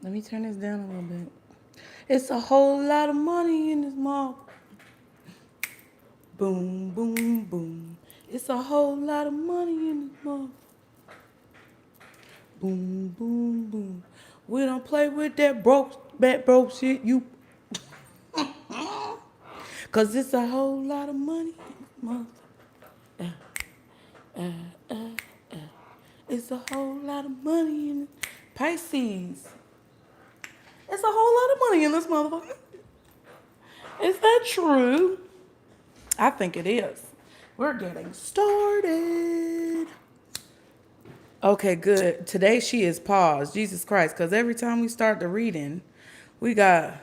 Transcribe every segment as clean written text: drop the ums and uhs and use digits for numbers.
Let me turn this down a little bit. It's a whole lot of money in this mall. Boom, boom, boom. It's a whole lot of money in this mall. Boom, boom, boom. We don't play with that broke shit, you. Cause it's a whole lot of money in this mall. It's a whole lot of money in Pisces. It's a whole lot of money in this motherfucker. Is that true? I think it is. We're getting started. Okay, good. Today she is paused. Jesus Christ. Because every time we start the reading, we got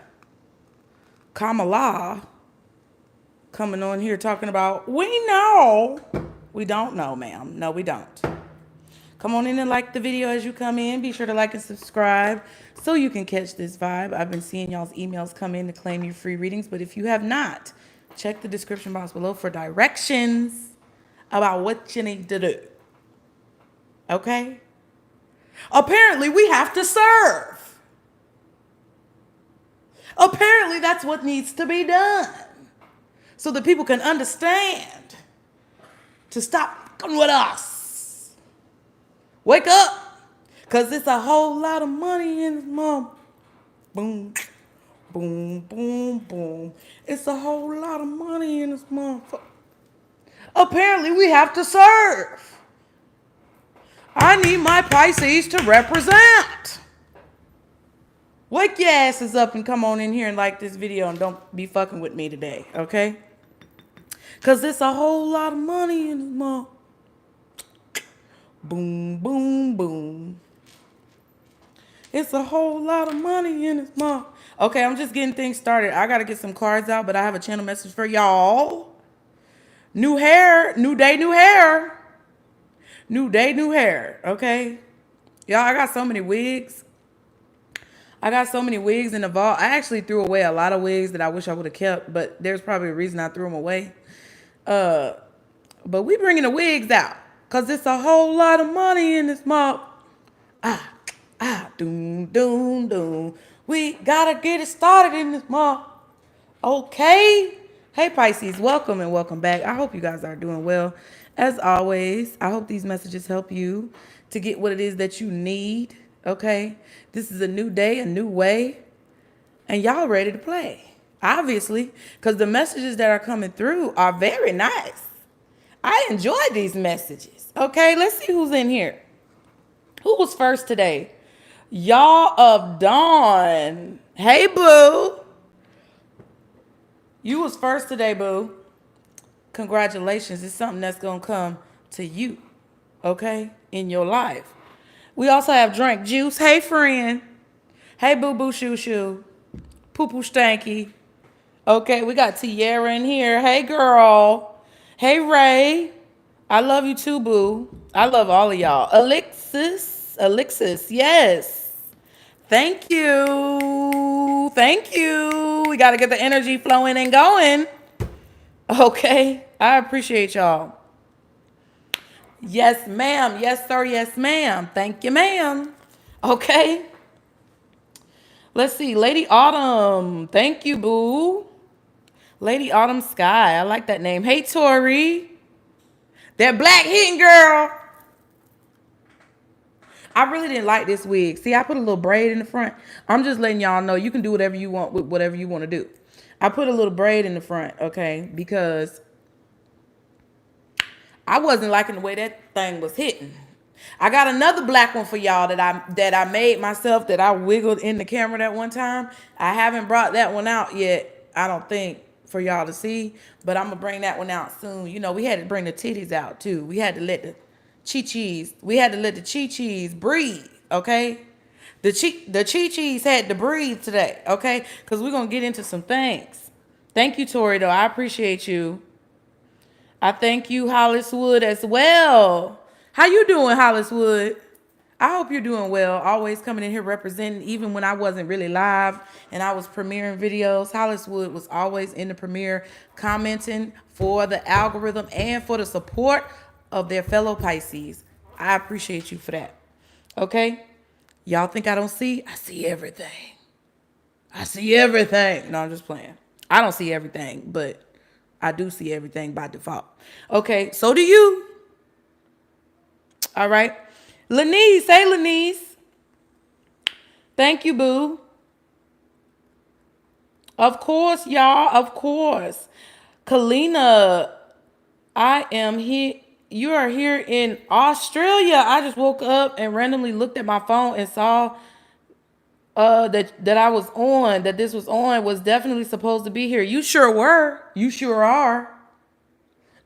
Kamala coming on here talking about, we know. We don't know, ma'am. No, we don't. Come on in and like the video as you come in. Be sure to like and subscribe so you can catch this vibe. I've been seeing y'all's emails come in to claim your free readings. But if you have not, check the description box below for directions about what you need to do. Okay? Apparently, we have to serve. Apparently, that's what needs to be done. So that people can understand to stop fucking with us. Wake up. Because it's a whole lot of money in this mom. Boom, boom, boom, boom. It's a whole lot of money in this motherfucker. Apparently, we have to serve. I need my Pisces to represent. Wake your asses up and come on in here and like this video and don't be fucking with me today, okay? Because it's a whole lot of money in this mom. Boom, boom, boom. It's a whole lot of money in this mom. Okay, I'm just getting things started. I got to get some cards out, but I have a channel message for y'all. New hair, new day, new hair. New day, new hair, okay? Y'all, I got so many wigs. I got so many wigs in the vault. I actually threw away a lot of wigs that I wish I would have kept, but there's probably a reason I threw them away. But we bringing the wigs out because it's a whole lot of money in this mob. Doom, doom, doom. We got to get it started in this mob. Okay? Hey, Pisces, welcome and welcome back. I hope you guys are doing well. As always, I hope these messages help you to get what it is that you need, okay? This is a new day, a new way, and y'all ready to play, obviously, because the messages that are coming through are very nice. I enjoy these messages, okay? Let's see who's in here. Who was first today? Y'all of Dawn. Hey, boo. You was first today, boo. Congratulations. It's something that's going to come to you, okay, in your life. We also have Drink Juice. Hey, friend. Hey, boo-boo shoo-shoo. Poo-poo stanky. Okay, we got Tiara in here. Hey, girl. Hey, Ray. I love you too, boo. I love all of y'all. Alexis, yes. Thank you. Thank you. We got to get the energy flowing and going. Okay, I appreciate y'all. Yes, ma'am. Yes, sir. Yes, ma'am. Thank you, ma'am. Okay. Let's see. Lady Autumn. Thank you, boo. Lady Autumn Sky. I like that name. Hey, Tori. That black hitting girl. I really didn't like this wig. See, I put a little braid in the front. I'm just letting y'all know you can do whatever you want with whatever you want to do. I put a little braid in the front, okay, because I wasn't liking the way that thing was hitting. I got another black one for y'all that I made myself, that I wiggled in the camera that one time. I haven't brought that one out yet, I don't think, for y'all to see, but I'm gonna bring that one out soon. You know, we had to bring the titties out too. We had to let the chi-chis breathe, okay? The chi-chis had to breathe today, okay? Because we're going to get into some things. Thank you, Tori, though. I appreciate you. I thank you, Holliswood, as well. How you doing, Holliswood? I hope you're doing well. Always coming in here representing, even when I wasn't really live and I was premiering videos. Holliswood was always in the premiere, commenting for the algorithm and for the support of their fellow Pisces. I appreciate you for that. Okay? Y'all think I don't see? I see everything. I see everything. No, I'm just playing. I don't see everything, but I do see everything by default. Okay, so do you. All right. Lenise, hey Lenise. Thank you, boo. Of course, y'all. Of course. Kalina, I am here. You are here in Australia. I just woke up and randomly looked at my phone and saw that I was on, that this was on, was definitely supposed to be here. You sure were. You sure are.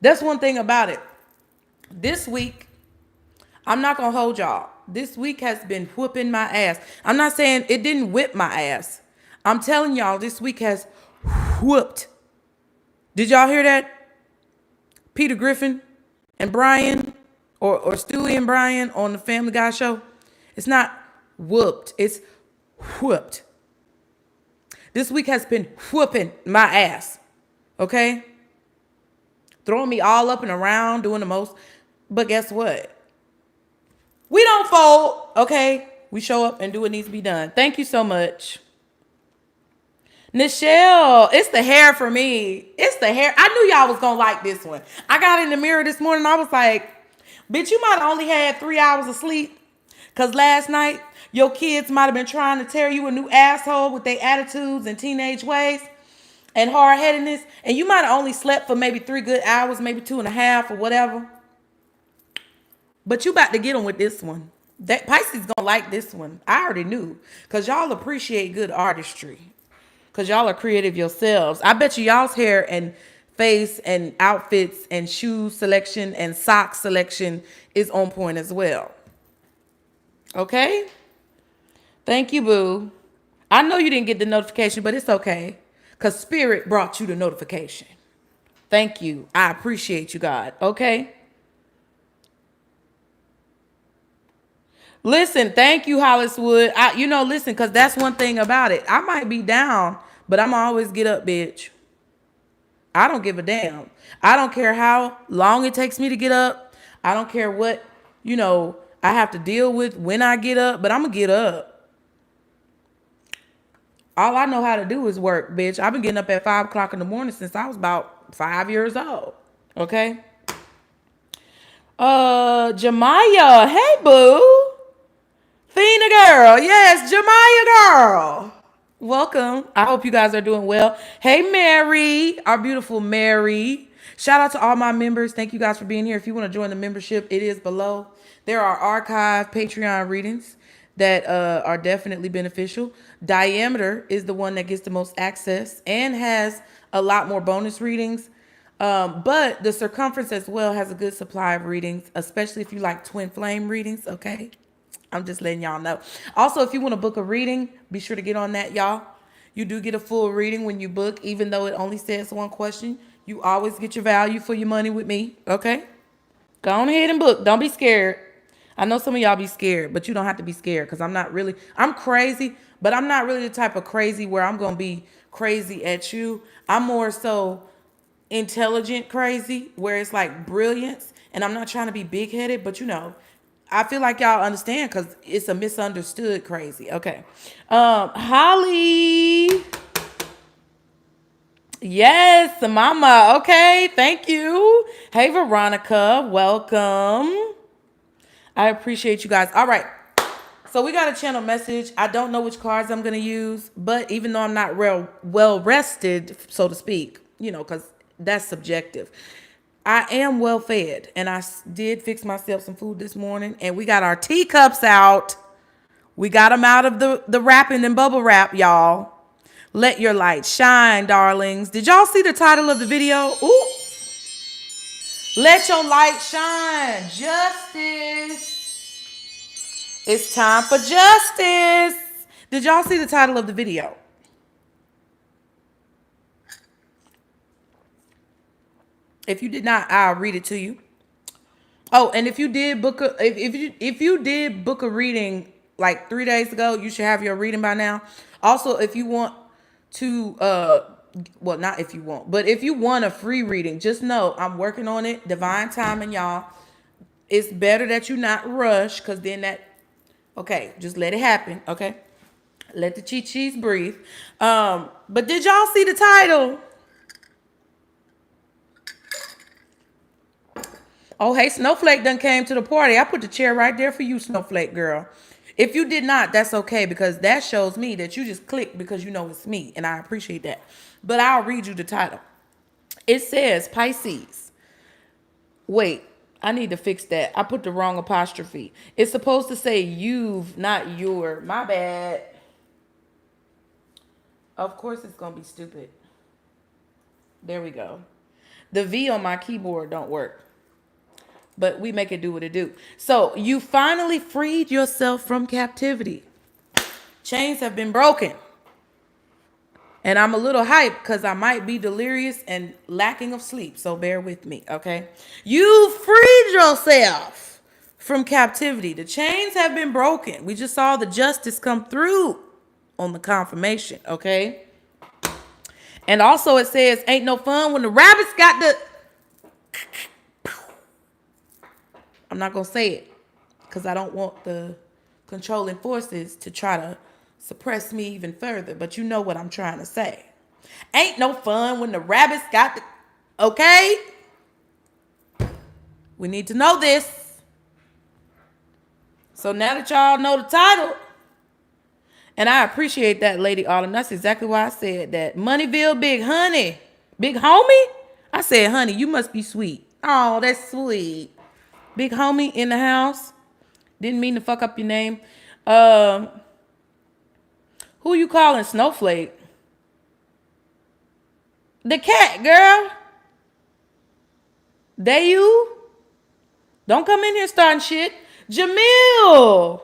That's one thing about it. This week, I'm not going to hold y'all. This week has been whooping my ass. I'm not saying it didn't whip my ass. I'm telling y'all, this week has whooped. Did y'all hear that? Peter Griffin and Brian, or Stewie and Brian on the Family Guy show. It's not whooped. It's whooped. This week has been whooping my ass. Okay? Throwing me all up and around, doing the most. But guess what? We don't fold. Okay? We show up and do what needs to be done. Thank you so much. Nichelle, it's the hair for me. It's the hair. I knew y'all was gonna like this one. I got in the mirror this morning. I was like, bitch, you might have only had 3 hours of sleep. Because last night, your kids might have been trying to tear you a new asshole with their attitudes and teenage ways and hard-headedness. And you might have only slept for maybe 3 good hours, maybe 2.5 or whatever. But you about to get them with this one. That Pisces gonna like this one. I already knew. Because y'all appreciate good artistry. Because y'all are creative yourselves. I bet you y'all's hair and face and outfits and shoe selection and sock selection is on point as well. Okay? Thank you, boo. I know you didn't get the notification, but it's okay. Because Spirit brought you the notification. Thank you. I appreciate you, God. Okay? Listen, thank you, Holliswood. Listen, because that's one thing about it. I might be down, but I'm always get up, bitch. I don't give a damn. I don't care how long it takes me to get up. I don't care what, I have to deal with when I get up, but I'm going to get up. All I know how to do is work, bitch. I've been getting up at 5 o'clock in the morning since I was about 5 years old. Okay? Jemiah. Hey, boo. Fina girl. Yes, Jemiah girl. Welcome. I hope you guys are doing well. Hey, Mary, our beautiful Mary. Shout out to all my members. Thank you guys for being here. If you want to join the membership, it is below. There are archive Patreon readings that are definitely beneficial. Diameter is the one that gets the most access and has a lot more bonus readings. But the circumference as well has a good supply of readings, especially if you like twin flame readings. Okay. I'm just letting y'all know. Also, if you want to book a reading, be sure to get on that, y'all. You do get a full reading when you book, even though it only says one question. You always get your value for your money with me, okay? Go on ahead and book. Don't be scared. I know some of y'all be scared, but you don't have to be scared because I'm crazy, but I'm not really the type of crazy where I'm going to be crazy at you. I'm more so intelligent crazy, where it's like brilliance, and I'm not trying to be big-headed, but I feel like y'all understand because it's a misunderstood crazy. Okay. Holly. Yes, mama. Okay. Thank you. Hey, Veronica. Welcome. I appreciate you guys. All right. So we got a channel message. I don't know which cards I'm going to use, but even though I'm not well rested, so to speak, because that's subjective. I am well fed, and I did fix myself some food this morning, and we got our teacups out. We got them out of the wrapping and bubble wrap, y'all. Let your light shine, darlings. Did y'all see the title of the video? Ooh. Let your light shine. Justice. It's time for justice. Did y'all see the title of the video? If you did not, I'll read it to you. Oh, and if you did book if you did book a reading like 3 days ago, you should have your reading by now. Also, if you want to well, not if you want, but if you want a free reading, just know I'm working on it. Divine timing, y'all. It's better that you not rush, because then that Okay, just let it happen, okay? Let the cheese breathe. But did y'all see the title? Oh, hey, Snowflake done came to the party. I put the chair right there for you, Snowflake girl. If you did not, that's okay, because that shows me that you just clicked because you know it's me, and I appreciate that. But I'll read you the title. It says Pisces. Wait, I need to fix that. I put the wrong apostrophe. It's supposed to say you've, not your. My bad. Of course it's going to be stupid. There we go. The V on my keyboard don't work. But we make it do what it do. So you finally freed yourself from captivity. Chains have been broken. And I'm a little hyped because I might be delirious and lacking of sleep. So bear with me, okay? You freed yourself from captivity. The chains have been broken. We just saw the justice come through on the confirmation, okay? And also it says, ain't no fun when the rabbits got the... I'm not going to say it because I don't want the controlling forces to try to suppress me even further. But you know what I'm trying to say. Ain't no fun when the rabbits got the... Okay? We need to know this. So now that y'all know the title, and I appreciate that, Lady Autumn. That's exactly why I said that. Moneyville, big honey. Big homie? I said, honey, you must be sweet. Oh, that's sweet. Big homie in the house. Didn't mean to fuck up your name. Who you calling Snowflake? The cat, girl. They you? Don't come in here starting shit. Jamil.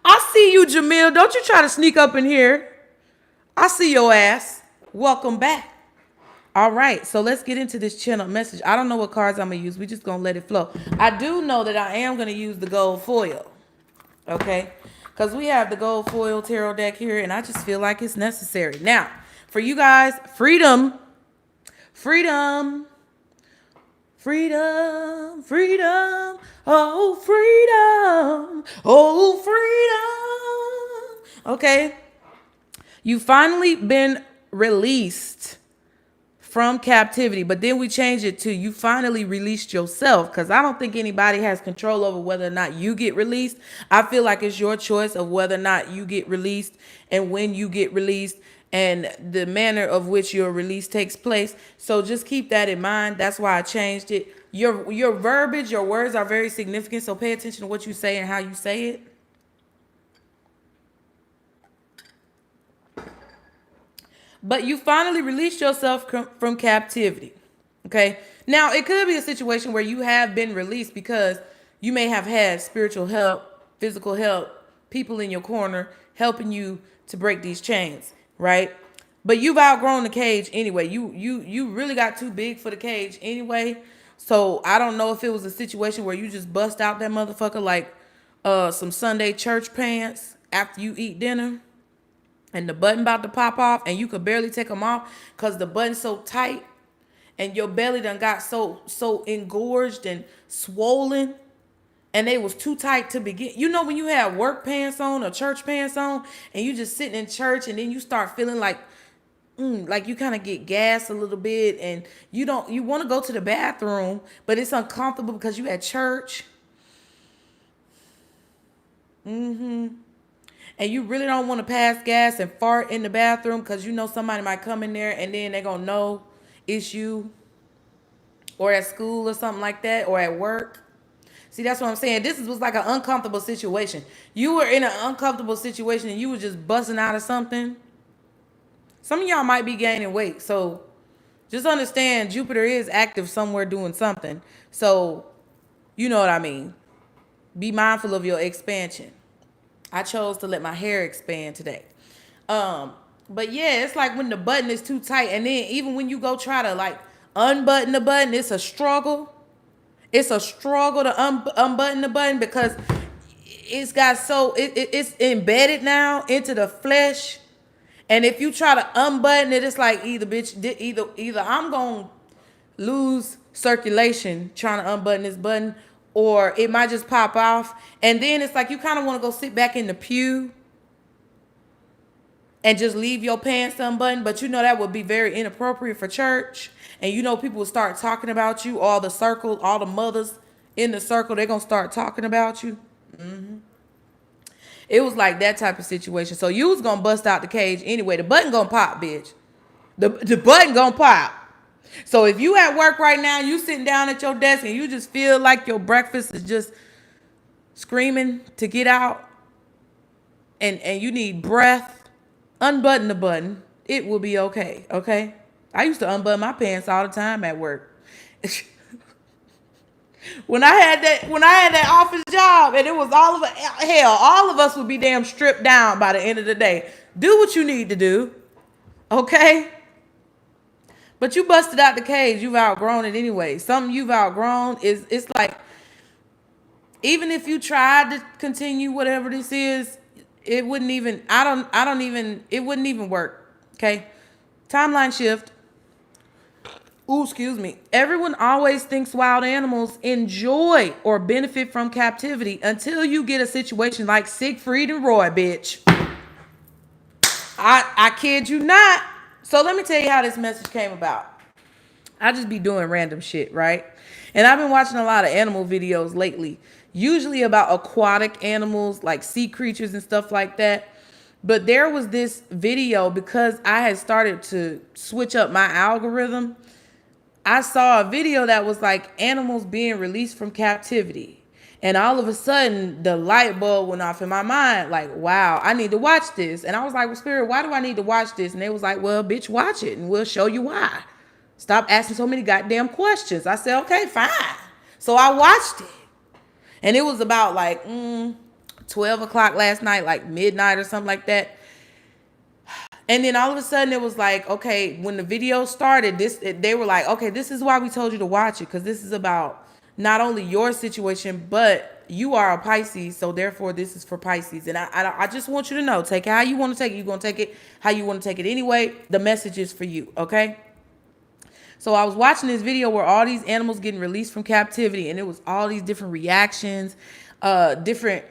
I see you, Jamil. Don't you try to sneak up in here. I see your ass. Welcome back. All right, so let's get into this channel message. I don't know what cards I'm going to use. We just going to let it flow. I do know that I am going to use the gold foil, okay? Because we have the gold foil tarot deck here, and I just feel like it's necessary. Now, for you guys, freedom, freedom, freedom, freedom, oh, freedom, oh, freedom. Okay, you finally been released from captivity, but then we change it to you finally released yourself, because I don't think anybody has control over whether or not you get released. I feel like it's your choice of whether or not you get released and when you get released and the manner of which your release takes place. So just keep that in mind. That's why I changed it. Your verbiage, your words are very significant, so pay attention to what you say and how you say it. But you finally released yourself from captivity, okay? Now, it could be a situation where you have been released because you may have had spiritual help, physical help, people in your corner helping you to break these chains, right? But you've outgrown the cage anyway. You really got too big for the cage anyway. So I don't know if it was a situation where you just bust out that motherfucker like some Sunday church pants after you eat dinner. And the button about to pop off and you could barely take them off because the button's so tight and your belly done got so engorged and swollen and they was too tight to begin. You know when you have work pants on or church pants on and you just sitting in church and then you start feeling like you kind of get gas a little bit and you want to go to the bathroom, but it's uncomfortable because you at church. And you really don't want to pass gas and fart in the bathroom because you know somebody might come in there and then they're going to know it's you. Or at school or something like that. Or at work. See, that's what I'm saying. This was like an uncomfortable situation. You were in an uncomfortable situation and you were just busting out of something. Some of y'all might be gaining weight. So just understand Jupiter is active somewhere doing something. So you know what I mean. Be mindful of your expansion. I chose to let my hair expand today. But yeah, it's like when the button is too tight and then even when you go try to like unbutton the button, it's a struggle. It's a struggle to unbutton the button because it's got it's embedded now into the flesh. And if you try to unbutton it, it's like either I'm going to lose circulation trying to unbutton this button or it might just pop off. And then it's like you kind of want to go sit back in the pew and just leave your pants unbuttoned, but you know that would be very inappropriate for church. And you know people will start talking about you, all the circle, all the mothers in the circle, they're going to start talking about you. It was like that type of situation. So you was going to bust out the cage anyway. The button going to pop, bitch. The button going to pop. So if you at work right now, you sitting down at your desk and you just feel like your breakfast is just screaming to get out and you need breath, unbutton the button. It will be okay, okay? I used to unbutton my pants all the time at work. When I had that office job and it was all of us would be damn stripped down by the end of the day. Do what you need to do, okay? But you busted out the cage. You've outgrown it anyway. Something you've outgrown it's like, even if you tried to continue whatever this is, it wouldn't even, it wouldn't even work, okay? Timeline shift. Ooh, excuse me. Everyone always thinks wild animals enjoy or benefit from captivity until you get a situation like Siegfried and Roy, bitch. I kid you not. So let me tell you how this message came about. I just be doing random shit, right? And I've been watching a lot of animal videos lately, usually about aquatic animals like sea creatures and stuff like that. But there was this video, because I had started to switch up my algorithm. I saw a video that was like animals being released from captivity. And all of a sudden, the light bulb went off in my mind. Like, wow, I need to watch this. And I was like, well, Spirit, why do I need to watch this? And they was like, well, bitch, watch it and we'll show you why. Stop asking so many goddamn questions. I said, okay, fine. So I watched it. And it was about like 12 o'clock last night, like midnight or something like that. And then all of a sudden it was like, okay, when the video started, they were like, okay, this is why we told you to watch it, because this is about not only your situation, but you are a Pisces, so therefore this is for Pisces. And I just want you to know, take it how you want to take it. You're going to take it how you want to take it anyway. The message is for you, okay? So I was watching this video where all these animals getting released from captivity, and it was all these different reactions, different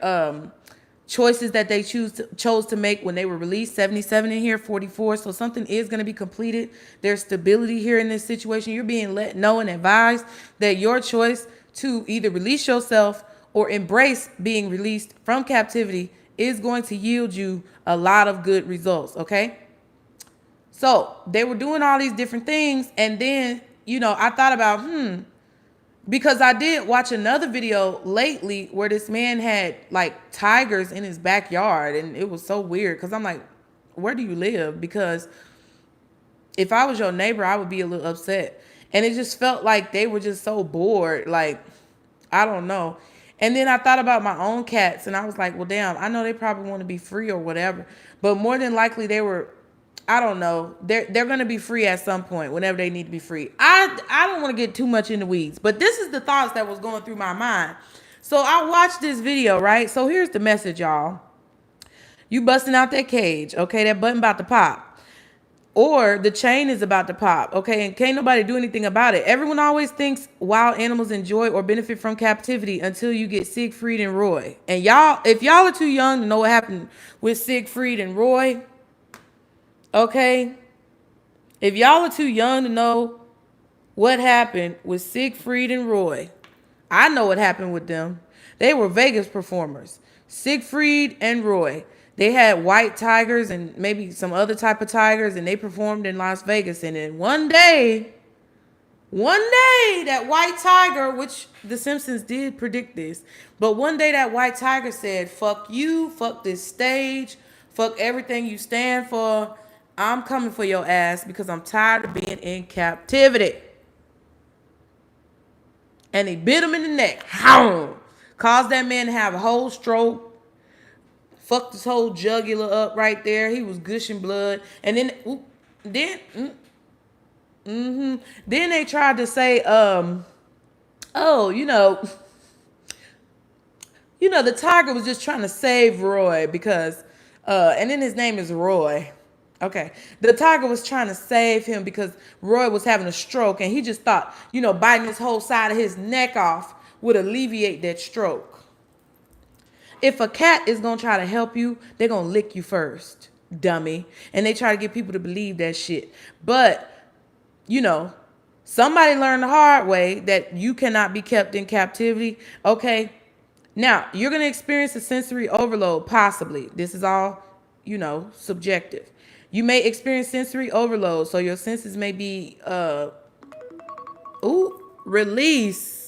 choices that they chose to make when they were released. 77 in here, 44. So something is going to be completed. There's stability here in this situation. You're being let know and advised that your choice to either release yourself or embrace being released from captivity is going to yield you a lot of good results, okay? So they were doing all these different things, and then, you know, I thought about, because I did watch another video lately where this man had like tigers in his backyard, and it was so weird because I'm like, where do you live? Because if I was your neighbor, I would be a little upset. And it just felt like they were just so bored. Like, I don't know. And then I thought about my own cats, and I was like, well, damn, I know they probably want to be free or whatever. But more than likely they were, I don't know. They're going to be free at some point whenever they need to be free. I don't want to get too much in the weeds, but this is the thoughts that was going through my mind. So I watched this video, right? So here's the message, y'all. You busting out that cage, okay? That button about to pop. Or the chain is about to pop, okay? And can't nobody do anything about it. Everyone always thinks wild animals enjoy or benefit from captivity until you get Siegfried and Roy. And y'all, if y'all are too young to know what happened with Siegfried and Roy, okay, if y'all are too young to know what happened with Siegfried and Roy, I know what happened with them. They were Vegas performers. Siegfried and Roy. They had white tigers and maybe some other type of tigers, and they performed in Las Vegas. And then one day, that white tiger, which The Simpsons did predict this, but one day that white tiger said, fuck you, fuck this stage, fuck everything you stand for. I'm coming for your ass because I'm tired of being in captivity. And he bit him in the neck. How? Caused that man to have a whole stroke. Fucked his whole jugular up right there. He was gushing blood. And then, then they tried to say, oh, you know, the tiger was just trying to save Roy because, and then his name is Roy. Okay, the tiger was trying to save him because Roy was having a stroke, and he just thought, biting his whole side of his neck off would alleviate that stroke. If a cat is going to try to help you, they're going to lick you first, dummy. And they try to get people to believe that shit. But, you know, somebody learned the hard way that you cannot be kept in captivity. Okay. Now, you're going to experience a sensory overload, possibly. This is all, you know, subjective. You may experience sensory overload, so your senses may be, release.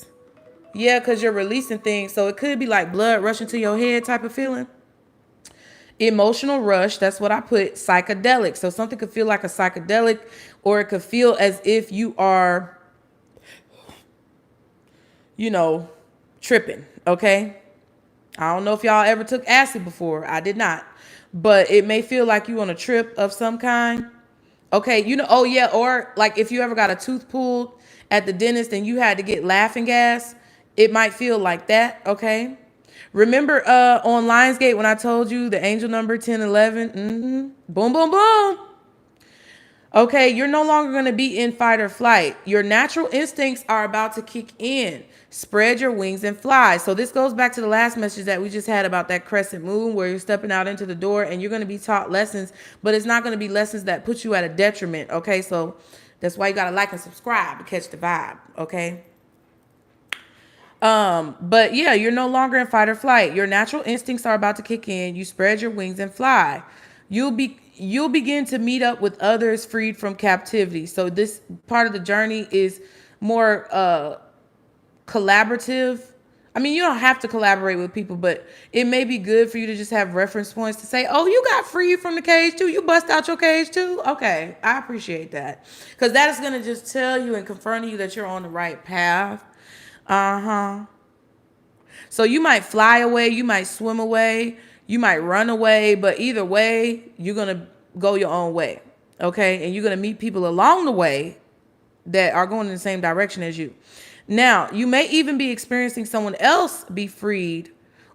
Yeah, because you're releasing things. So it could be like blood rushing to your head type of feeling. Emotional rush, that's what I put. Psychedelic. So something could feel like a psychedelic, or it could feel as if you are, you know, tripping, okay? I don't know if y'all ever took acid before. I did not. But it may feel like you on a trip of some kind. Okay, you know, oh yeah, or like if you ever got a tooth pulled at the dentist and you had to get laughing gas, it might feel like that, okay? Remember on Lionsgate when I told you the angel number 1011? Boom, boom, boom. Okay, you're no longer going to be in fight or flight. Your natural instincts are about to kick in. Spread your wings and fly. So this goes back to the last message that we just had about that crescent moon where you're stepping out into the door and you're going to be taught lessons, but it's not going to be lessons that put you at a detriment. Okay, so that's why you got to like and subscribe to catch the vibe. Okay. But yeah, you're no longer in fight or flight. Your natural instincts are about to kick in. You spread your wings and fly. You'll begin to meet up with others freed from captivity. So this part of the journey is more collaborative. I mean, you don't have to collaborate with people, but it may be good for you to just have reference points to say, oh, you got freed from the cage too. You bust out your cage too. Okay, I appreciate that. Because that is going to just tell you and confirm you that you're on the right path. So you might fly away, you might swim away, you might run away, but either way, you're going to go your own way. Okay? And you're going to meet people along the way that are going in the same direction as you. Now, you may even be experiencing someone else be freed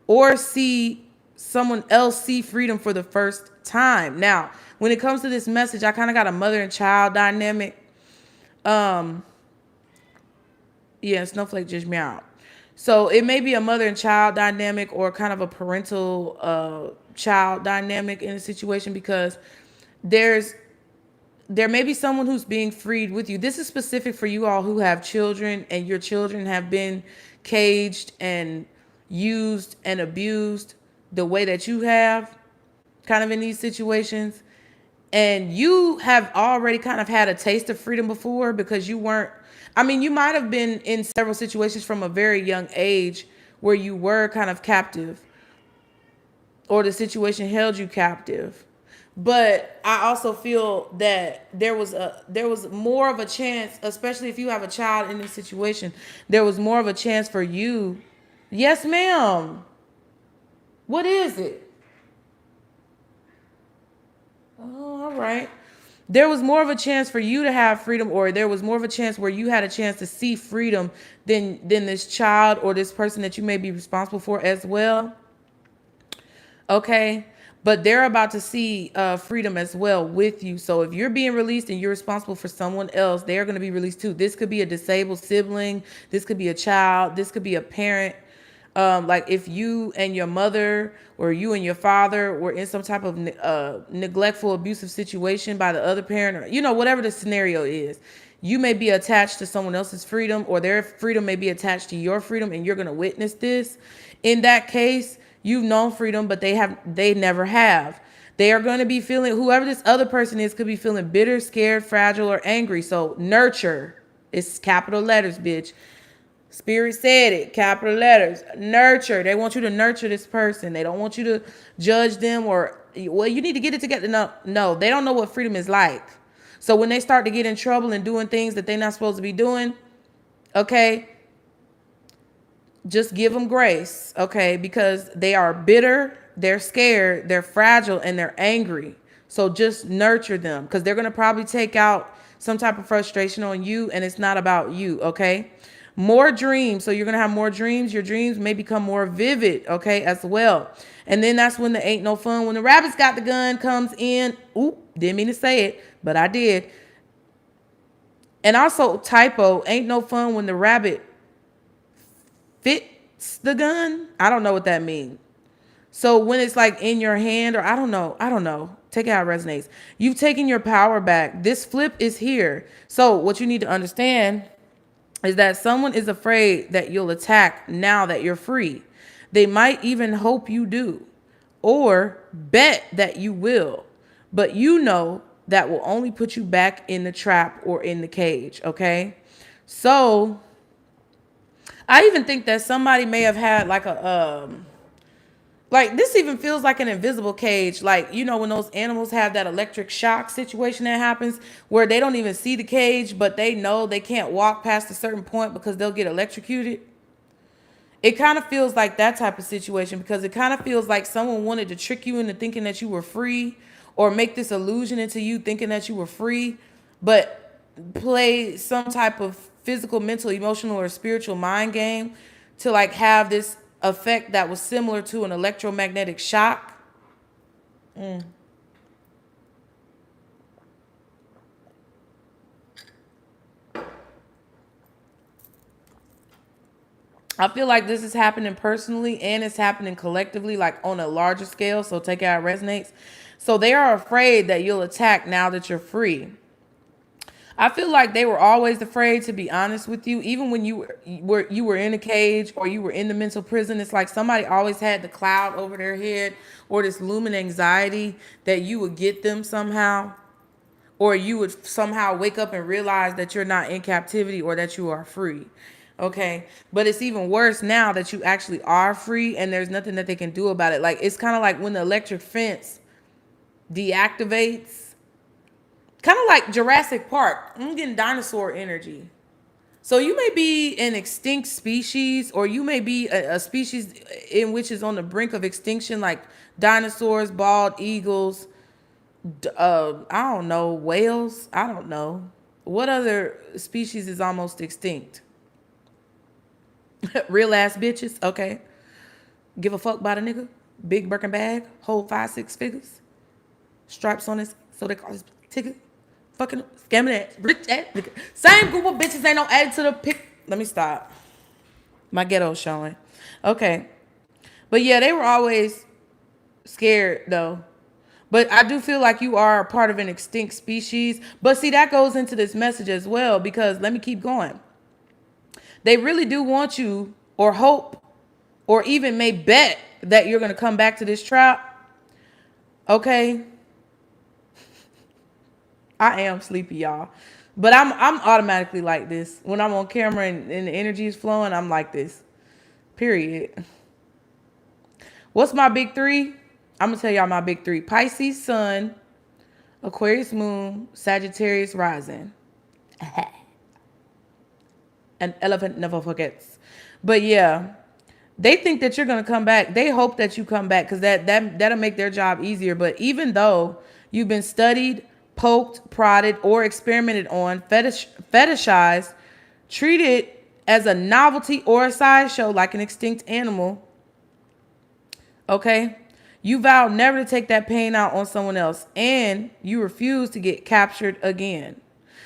or see someone else see freedom for the first time. Now, when it comes to this message, I kind of got a mother and child dynamic. Yeah, Snowflake just meowed. So it may be a mother and child dynamic or kind of a parental child dynamic in a situation because there may be someone who's being freed with you. This is specific for you all who have children and your children have been caged and used and abused the way that you have kind of in these situations. And you have already kind of had a taste of freedom before because you weren't, I mean, you might have been in several situations from a very young age where you were kind of captive or the situation held you captive. But I also feel that there was more of a chance, especially if you have a child in this situation, there was more of a chance for you. Yes, ma'am. What is it? Oh, all right. There was more of a chance for you to have freedom, or there was more of a chance where you had a chance to see freedom than this child or this person that you may be responsible for as well. Okay. But they're about to see freedom as well with you. So if you're being released and you're responsible for someone else, they're going to be released too. This could be a disabled sibling. This could be a child. This could be a parent. Like if you and your mother or you and your father were in some type of neglectful, abusive situation by the other parent, or, you know, whatever the scenario is, you may be attached to someone else's freedom, or their freedom may be attached to your freedom, and you're going to witness this. In that case, you've known freedom, but they never have. They are going to be feeling, whoever this other person is could be feeling bitter, scared, fragile, or angry. So nurture. It's capital letters, bitch. Spirit said it, capital letters. Nurture. They want you to nurture this person. They don't want you to judge them or, well, you need to get it together. No, they don't know what freedom is like. So when they start to get in trouble and doing things that they're not supposed to be doing, okay, just give them grace, okay, because they are bitter, they're scared, they're fragile, and they're angry. So just nurture them because they're going to probably take out some type of frustration on you, and it's not about you, okay? More dreams. So you're going to have more dreams. Your dreams may become more vivid, okay, as well. And then that's when the ain't no fun. When the rabbit's got the gun comes in. Oop, didn't mean to say it, but I did. And also typo, ain't no fun when the rabbit fits the gun. I don't know what that means. So when it's like in your hand, or I don't know. Take it how it resonates. You've taken your power back. This flip is here. So what you need to understand is that someone is afraid that you'll attack now that you're free. They might even hope you do, or bet that you will. But you know that will only put you back in the trap or in the cage, okay? So I even think that somebody may have had like a like this even feels like an invisible cage. Like, you know, when those animals have that electric shock situation that happens where they don't even see the cage, but they know they can't walk past a certain point because they'll get electrocuted. It kind of feels like that type of situation, because it kind of feels like someone wanted to trick you into thinking that you were free, or make this illusion into you thinking that you were free, but play some type of physical, mental, emotional, or spiritual mind game to like have this effect that was similar to an electromagnetic shock. I feel like this is happening personally and it's happening collectively, like on a larger scale. So take it how it resonates. So they are afraid that you'll attack now that you're free. I feel like they were always afraid, to be honest with you. Even when you were in a cage or you were in the mental prison, it's like somebody always had the cloud over their head, or this looming anxiety that you would get them somehow, or you would somehow wake up and realize that you're not in captivity or that you are free. Okay, but it's even worse now that you actually are free and there's nothing that they can do about it. Like, it's kind of like when the electric fence deactivates. Kind of like Jurassic Park. I'm getting dinosaur energy. So you may be an extinct species, or you may be a species in which is on the brink of extinction, like dinosaurs, bald eagles, I don't know, whales. I don't know. What other species is almost extinct? Real ass bitches. Okay. Give a fuck about a nigga. Big Birkin bag. Hold 5-6 figures. Stripes on his, so they call his ticket. Fucking scamming that rich ass nigga. Same group of bitches ain't no added to the pic. Let me stop. My ghetto's showing. Okay. But yeah, they were always scared though. But I do feel like you are a part of an extinct species. But see, that goes into this message as well, because let me keep going. They really do want you, or hope, or even may bet that you're going to come back to this trap. Okay. I am sleepy, y'all. But I'm automatically like this. When I'm on camera and the energy is flowing, I'm like this. Period. What's my big three? I'm going to tell y'all my big three. Pisces sun, Aquarius moon, Sagittarius rising. An elephant never forgets. But yeah, they think that you're going to come back. They hope that you come back, because that'll make their job easier. But even though you've been studied, poked, prodded, or experimented on, fetishized, treated as a novelty or a sideshow like an extinct animal, okay, you vowed never to take that pain out on someone else, and you refuse to get captured again.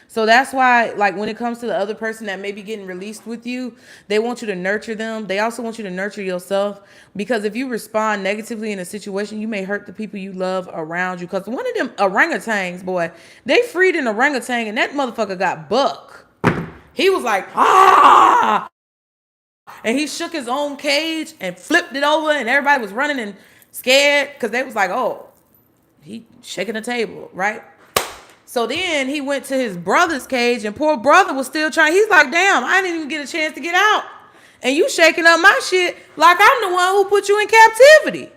So that's why, like, when it comes to the other person that may be getting released with you, they want you to nurture them. They also want you to nurture yourself, because if you respond negatively in a situation, you may hurt the people you love around you. Because one of them orangutans, boy, they freed an orangutan and that motherfucker got buck. He was like, ah! And he shook his own cage and flipped it over, and everybody was running and scared because they was like, oh, he shaking the table, right? So then he went to his brother's cage, and poor brother was still trying. He's like, damn, I didn't even get a chance to get out. And you shaking up my shit like I'm the one who put you in captivity.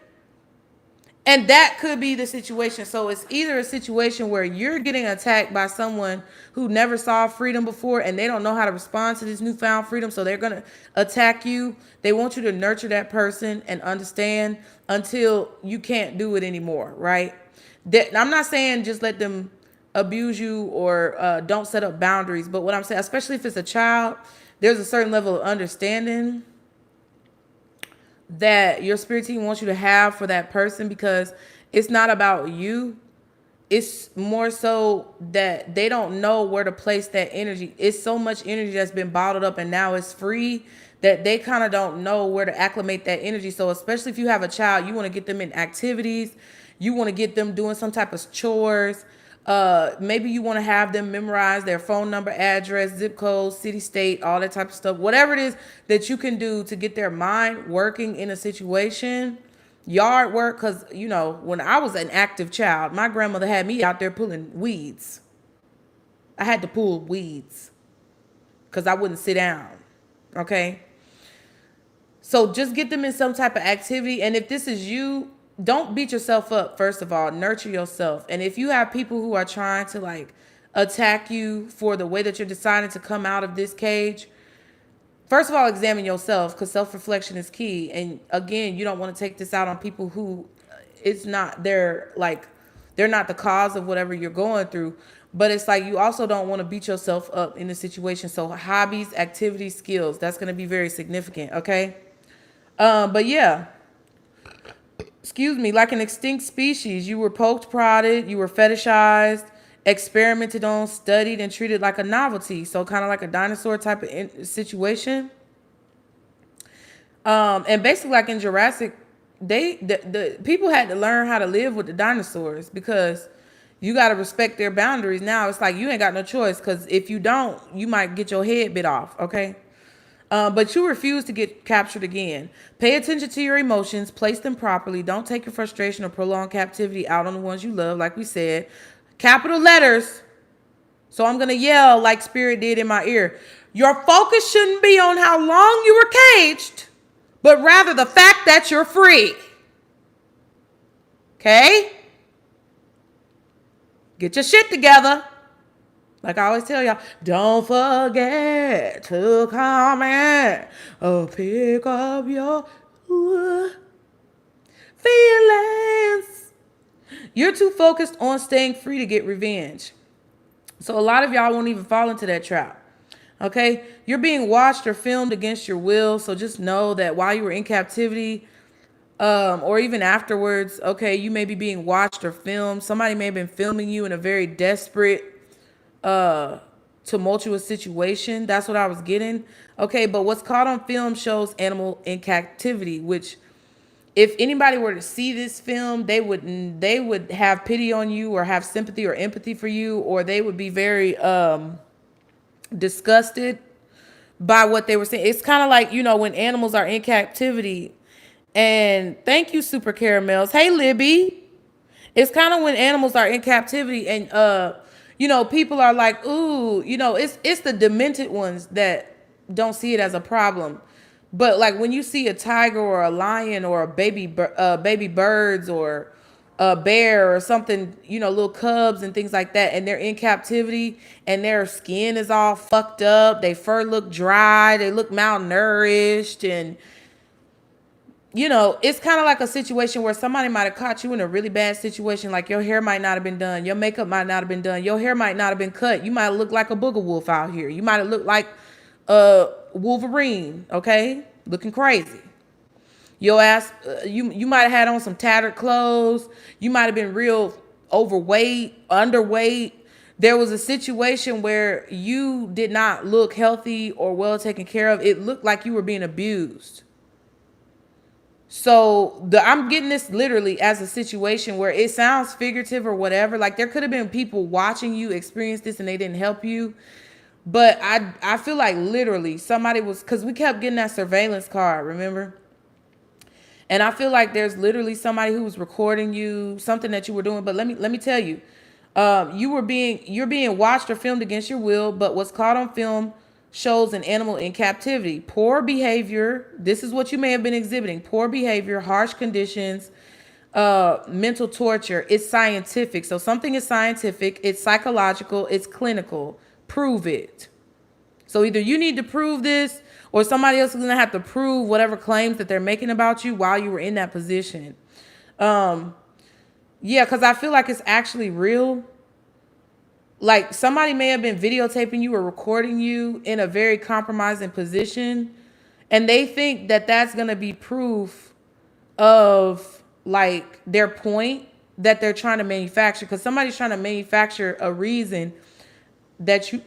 And that could be the situation. So it's either a situation where you're getting attacked by someone who never saw freedom before, and they don't know how to respond to this newfound freedom. So they're going to attack you. They want you to nurture that person and understand until you can't do it anymore, right? I'm not saying just let them abuse you or don't set up boundaries. But what I'm saying, especially if it's a child, there's a certain level of understanding that your spirit team wants you to have for that person, because it's not about you. It's more so that they don't know where to place that energy. It's so much energy that's been bottled up and now it's free, that they kind of don't know where to acclimate that energy. So especially if you have a child, you want to get them in activities, you want to get them doing some type of chores. Maybe you want to have them memorize their phone number, address, zip code, city, state, all that type of stuff. Whatever it is that you can do to get their mind working in a situation. Yard work, because, you know, when I was an active child, my grandmother had me out there pulling weeds. I had to pull weeds because I wouldn't sit down. Okay? So just get them in some type of activity. And if this is you, don't beat yourself up, first of all. Nurture yourself. And if you have people who are trying to, like, attack you for the way that you're deciding to come out of this cage, first of all, examine yourself, because self-reflection is key. And again, you don't want to take this out on people who it's not, they're not the cause of whatever you're going through. But it's like you also don't want to beat yourself up in the situation. So hobbies, activities, skills, that's going to be very significant, okay? But yeah, excuse me, like an extinct species, you were poked, prodded, you were fetishized, experimented on, studied, and treated like a novelty. So kind of like a dinosaur type of situation. And basically, like in Jurassic, the people had to learn how to live with the dinosaurs, because you got to respect their boundaries. Now it's like you ain't got no choice, because if you don't, you might get your head bit off, okay? But you refuse to get captured again. Pay attention to your emotions, place them properly. Don't take your frustration or prolonged captivity out on the ones you love, like we said. Capital letters. So I'm going to yell like Spirit did in my ear. Your focus shouldn't be on how long you were caged, but rather the fact that you're free. Okay? Get your shit together. Like I always tell y'all, don't forget to comment or pick up your feelings. You're too focused on staying free to get revenge. So a lot of y'all won't even fall into that trap. Okay? You're being watched or filmed against your will. So just know that while you were in captivity, or even afterwards, okay, you may be being watched or filmed. Somebody may have been filming you in a very desperate, tumultuous situation. That's what I was getting. Okay, but what's caught on film shows animal in captivity, which if anybody were to see this film, they would have pity on you or have sympathy or empathy for you, or they would be very disgusted by what they were saying. It's kind of like, you know, when animals are in captivity. And thank you, Super Caramels. Hey, Libby. It's kind of when animals are in captivity and you know, people are like, ooh, you know, it's the demented ones that don't see it as a problem. But like when you see a tiger or a lion or a baby birds or a bear or something, you know, little cubs and things like that, and they're in captivity and their skin is all fucked up, their fur look dry, they look malnourished, and you know, it's kind of like a situation where somebody might have caught you in a really bad situation. Like your hair might not have been done. Your makeup might not have been done. Your hair might not have been cut. You might have looked like a booger wolf out here. You might have looked like Wolverine, okay? Looking crazy. Your ass, you might have had on some tattered clothes. You might have been real overweight, underweight. There was a situation where you did not look healthy or well taken care of. It looked like you were being abused. So I'm getting this literally as a situation where it sounds figurative or whatever. Like there could have been people watching you experience this and they didn't help you. But I feel like literally somebody was, because we kept getting that surveillance card, remember? And I feel like there's literally somebody who was recording you, something that you were doing. But let me tell you, you're being watched or filmed against your will. But what's caught on film shows an animal in captivity. Poor behavior. This is what you may have been exhibiting. Poor behavior, harsh conditions, mental torture. It's scientific. So something is scientific. It's psychological. It's clinical. Prove it. So either you need to prove this or somebody else is going to have to prove whatever claims that they're making about you while you were in that position. Yeah, because I feel like it's actually real. Like somebody may have been videotaping you or recording you in a very compromising position, and they think that that's going to be proof of like their point that they're trying to manufacture, because somebody's trying to manufacture a reason that you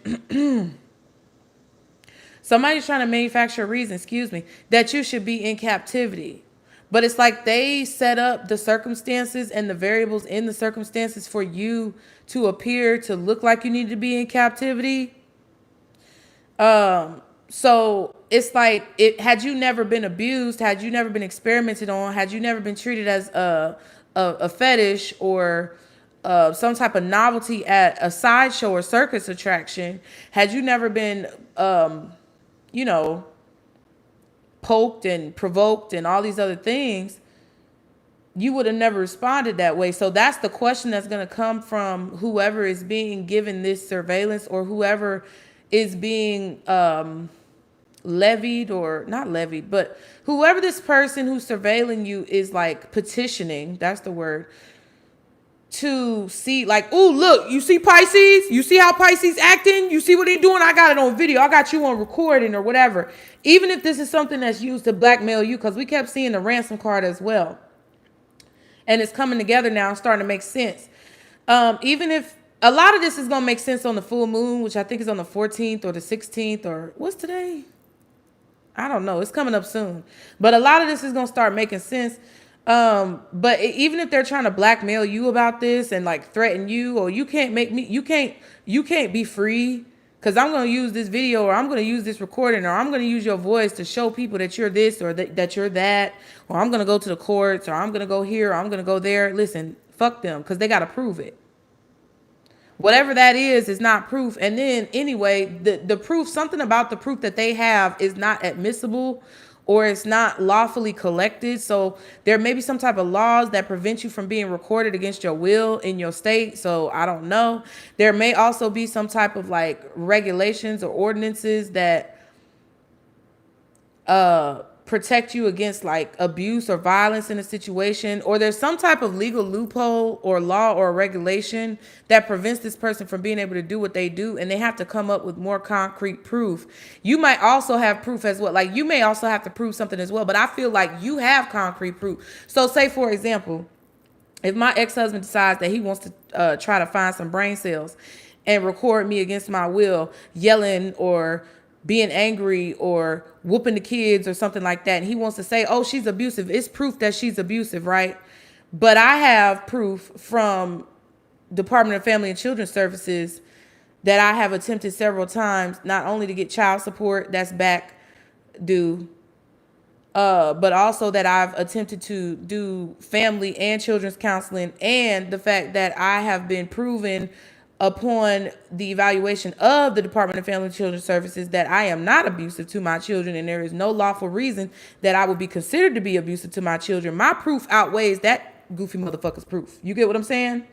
Somebody's trying to manufacture a reason, excuse me, that you should be in captivity. But it's like they set up the circumstances and the variables in the circumstances for you to appear to look like you need to be in captivity. So it's like, had you never been abused, had you never been experimented on, had you never been treated as a fetish or some type of novelty at a sideshow or circus attraction, had you never been, you know, poked and provoked and all these other things, you would have never responded that way. So that's the question that's going to come from whoever is being given this surveillance, or whoever is being levied, or not levied, but whoever this person who's surveilling you is like petitioning, that's the word, to see like, oh, look, you see Pisces? You see how Pisces acting? You see what they doing? I got it on video. I got you on recording or whatever. Even if this is something that's used to blackmail you, because we kept seeing the ransom card as well. And it's coming together now and starting to make sense. Even if a lot of this is going to make sense on the full moon, which I think is on the 14th or the 16th, or what's today? I don't know. It's coming up soon. But a lot of this is going to start making sense. But even if they're trying to blackmail you about this and like threaten you, or you can't make me, you can't be free, because I'm going to use this video, or I'm going to use this recording, or I'm going to use your voice to show people that you're this, or that you're that, or I'm going to go to the courts, or I'm going to go here, or I'm going to go there. Listen, fuck them, because they got to prove it. Whatever that is not proof. And then anyway, the proof, something about the proof that they have is not admissible, or it's not lawfully collected. So there may be some type of laws that prevent you from being recorded against your will in your state. So I don't know. There may also be some type of like regulations or ordinances that protect you against like abuse or violence in a situation, or there's some type of legal loophole or law or regulation that prevents this person from being able to do what they do, and they have to come up with more concrete proof. You might also have proof as well. Like you may also have to prove something as well, but I feel like you have concrete proof. So say, for example, if my ex-husband decides that he wants to try to find some brain cells and record me against my will, yelling or being angry or whooping the kids or something like that, and he wants to say, oh, she's abusive, it's proof that she's abusive, right? But I have proof from Department of Family and Children Services that I have attempted several times, not only to get child support that's back due, but also that I've attempted to do family and children's counseling, and the fact that I have been proven upon the evaluation of the Department of Family and Children's Services that I am not abusive to my children, and there is no lawful reason that I would be considered to be abusive to my children. My proof outweighs that goofy motherfucker's proof. You get what I'm saying?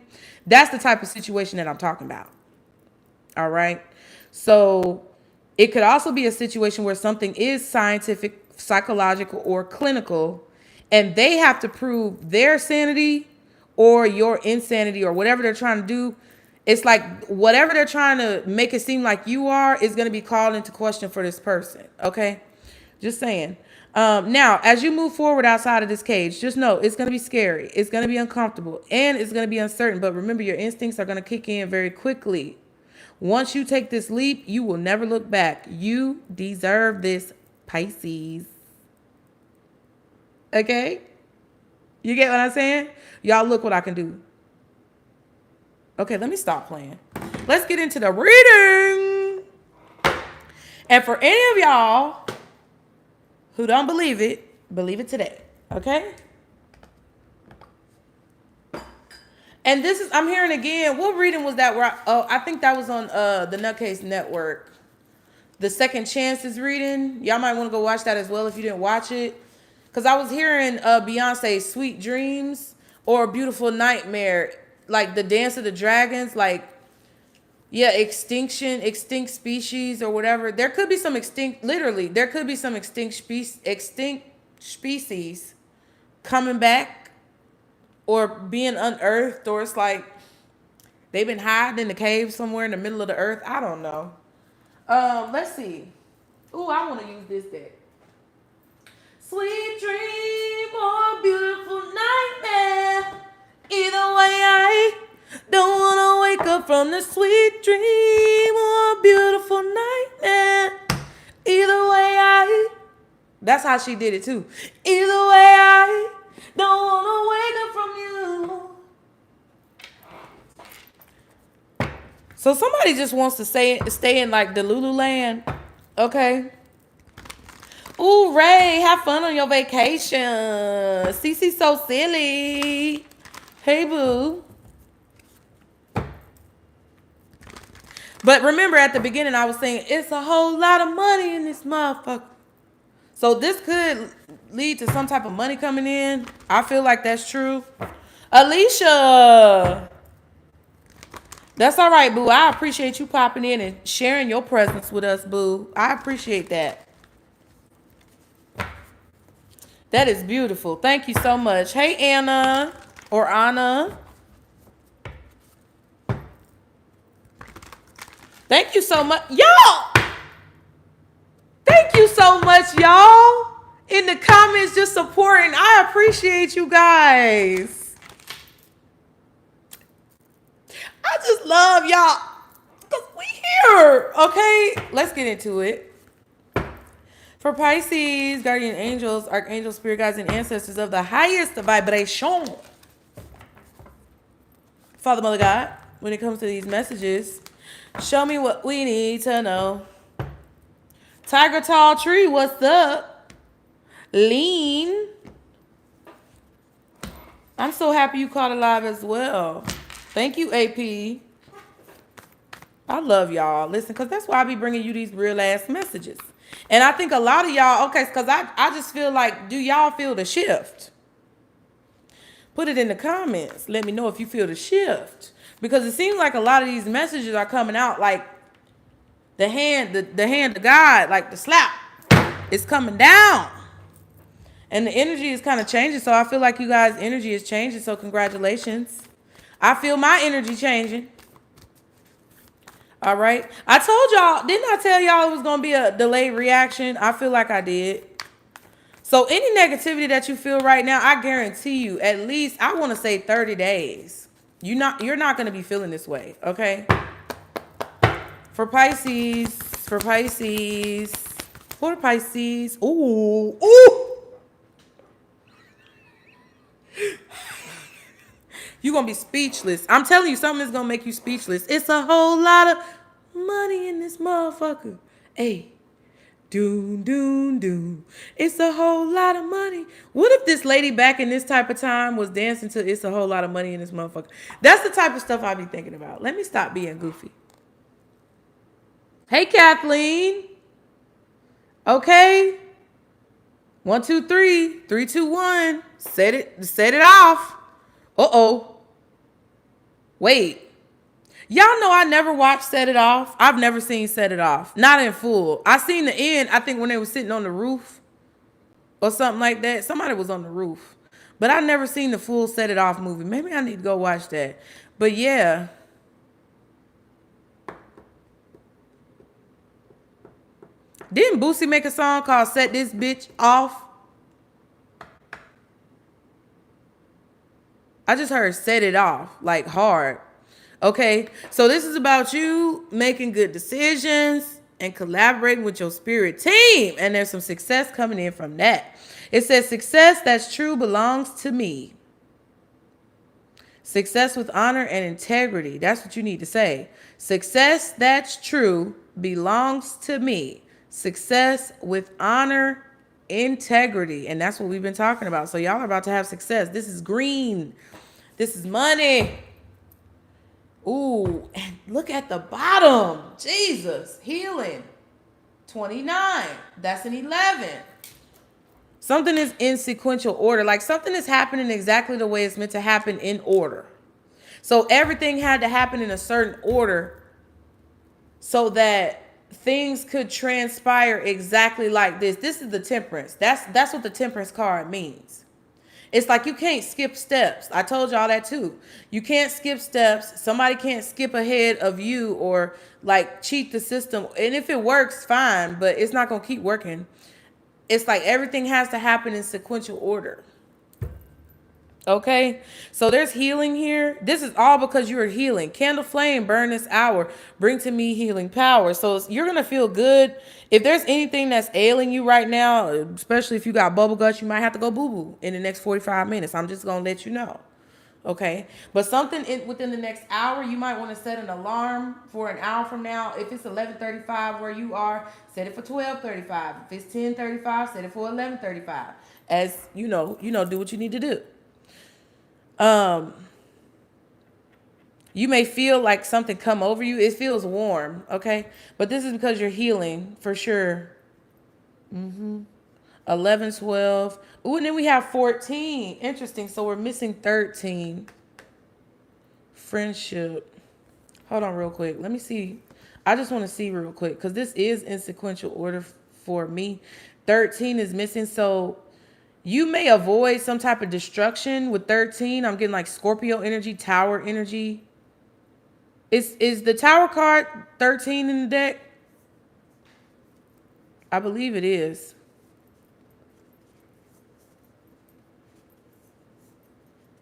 That's the type of situation that I'm talking about. All right. So it could also be a situation where something is scientific, psychological, or clinical, and they have to prove their sanity or your insanity or whatever they're trying to do. It's like whatever they're trying to make it seem like you are is going to be called into question for this person. Okay. Just saying. Now, as you move forward outside of this cage, just know it's going to be scary. It's going to be uncomfortable, and it's going to be uncertain. But remember, your instincts are going to kick in very quickly. Once you take this leap, you will never look back. You deserve this, Pisces. Okay. You get what I'm saying? Y'all, look what I can do. Okay, let me stop playing. Let's get into the reading. And for any of y'all who don't believe it today. Okay? And this is, I'm hearing again, what reading was that? I think that was on the Nutcase Network. The Second Chances reading. Y'all might want to go watch that as well if you didn't watch it. Because I was hearing Beyonce's Sweet Dreams or Beautiful Nightmare. Like the Dance of the Dragons, like, yeah, extinct species or whatever. There could be some there could be some extinct species coming back or being unearthed, or it's like they've been hiding in the cave somewhere in the middle of the earth. I don't know. Let's see. Ooh, I want to use this deck. Sweet dream or beautiful nightmare. Either way, I don't want to wake up from the sweet dream or a beautiful nightmare. Either That's how she did it too. Either way, I don't want to wake up from you. So somebody just wants to stay in like the Lululand. Okay. Ooh, Ray, have fun on your vacation. Cece so silly. Hey, boo. But remember at the beginning, I was saying, it's a whole lot of money in this motherfucker. So this could lead to some type of money coming in. I feel like that's true. Alicia. That's all right, boo. I appreciate you popping in and sharing your presence with us, boo. I appreciate that. That is beautiful. Thank you so much. Hey, Anna or Anna. Thank you so much. Y'all. Thank you so much, y'all. In the comments, just supporting. I appreciate you guys. I just love y'all. Because we here. Okay, let's get into it. For Pisces, guardian angels, archangels, spirit guides, and ancestors of the highest vibration. Father, Mother, God, when it comes to these messages, show me what we need to know. Tiger Tall Tree, what's up? Lean. I'm so happy you caught alive as well. Thank you, AP. I love y'all. Listen, because that's why I be bringing you these real ass messages. And I think a lot of y'all, okay, because I just feel like, do y'all feel the shift? Put it in the comments. Let me know if you feel the shift. Because it seems like a lot of these messages are coming out like the hand of God, like the slap is coming down. And the energy is kind of changing. So I feel like you guys' energy is changing. So congratulations. I feel my energy changing. All right. I told y'all, didn't I tell y'all it was going to be a delayed reaction? I feel like I did. So any negativity that you feel right now, I guarantee you at least, I want to say 30 days. You're not going to be feeling this way. Okay. For Pisces, Ooh. You're going to be speechless. I'm telling you, something is going to make you speechless. It's a whole lot of money in this motherfucker. Hey, doom, doom, doom. It's a whole lot of money. What if this lady back in this type of time was dancing to It's a Whole Lot of Money in this motherfucker? That's the type of stuff I be thinking about. Let me stop being goofy. Hey, Kathleen. Okay. 1, 2, 3. 3, 2, 1. Set it off. Uh-oh. Wait. Y'all know I never watched Set It Off. I've never seen Set It Off. Not in full. I seen the end, I think when they were sitting on the roof or something like that. Somebody was on the roof. But I never seen the full Set It Off movie. Maybe I need to go watch that. But yeah. Didn't Boosie make a song called Set This Bitch Off? I just heard Set It Off, like hard. Okay, so this is about you making good decisions and collaborating with your spirit team. And there's some success coming in from that. It says success that's true belongs to me. Success with honor and integrity. That's what you need to say. Success that's true belongs to me. Success with honor, integrity. And that's what we've been talking about. So y'all are about to have success. This is green. This is money. Ooh, and look at the bottom. Jesus, healing. 29. That's an 11. Something is in sequential order. Like something is happening exactly the way it's meant to happen in order. So everything had to happen in a certain order so that things could transpire exactly like this. This is the temperance. That's what the temperance card means. It's like you can't skip steps. I told y'all that too. You can't skip steps. Somebody can't skip ahead of you or like cheat the system. And if it works, fine, but it's not going to keep working. It's like everything has to happen in sequential order. Okay, so there's healing here. This is all because you are healing. Candle flame, burn this hour. Bring to me healing power. So you're going to feel good. If there's anything that's ailing you right now, especially if you got bubble guts, you might have to go boo-boo in the next 45 minutes. I'm just going to let you know. Okay, but something within the next hour, you might want to set an alarm for an hour from now. If it's 11:35 where you are, set it for 12:35. If it's 10:35, set it for 11:35. As you know, do what you need to do. You may feel like something come over you. It feels warm, okay? But this is because you're healing for sure. 11, 12. Ooh, and then we have 14. Interesting. So we're missing 13. Friendship. Hold on real quick. Let me see. I just want to see real quick because this is in sequential order for me. 13 is missing. So you may avoid some type of destruction with 13. I'm getting like Scorpio energy, Tower energy. Is the Tower card 13 in the deck? I believe it is.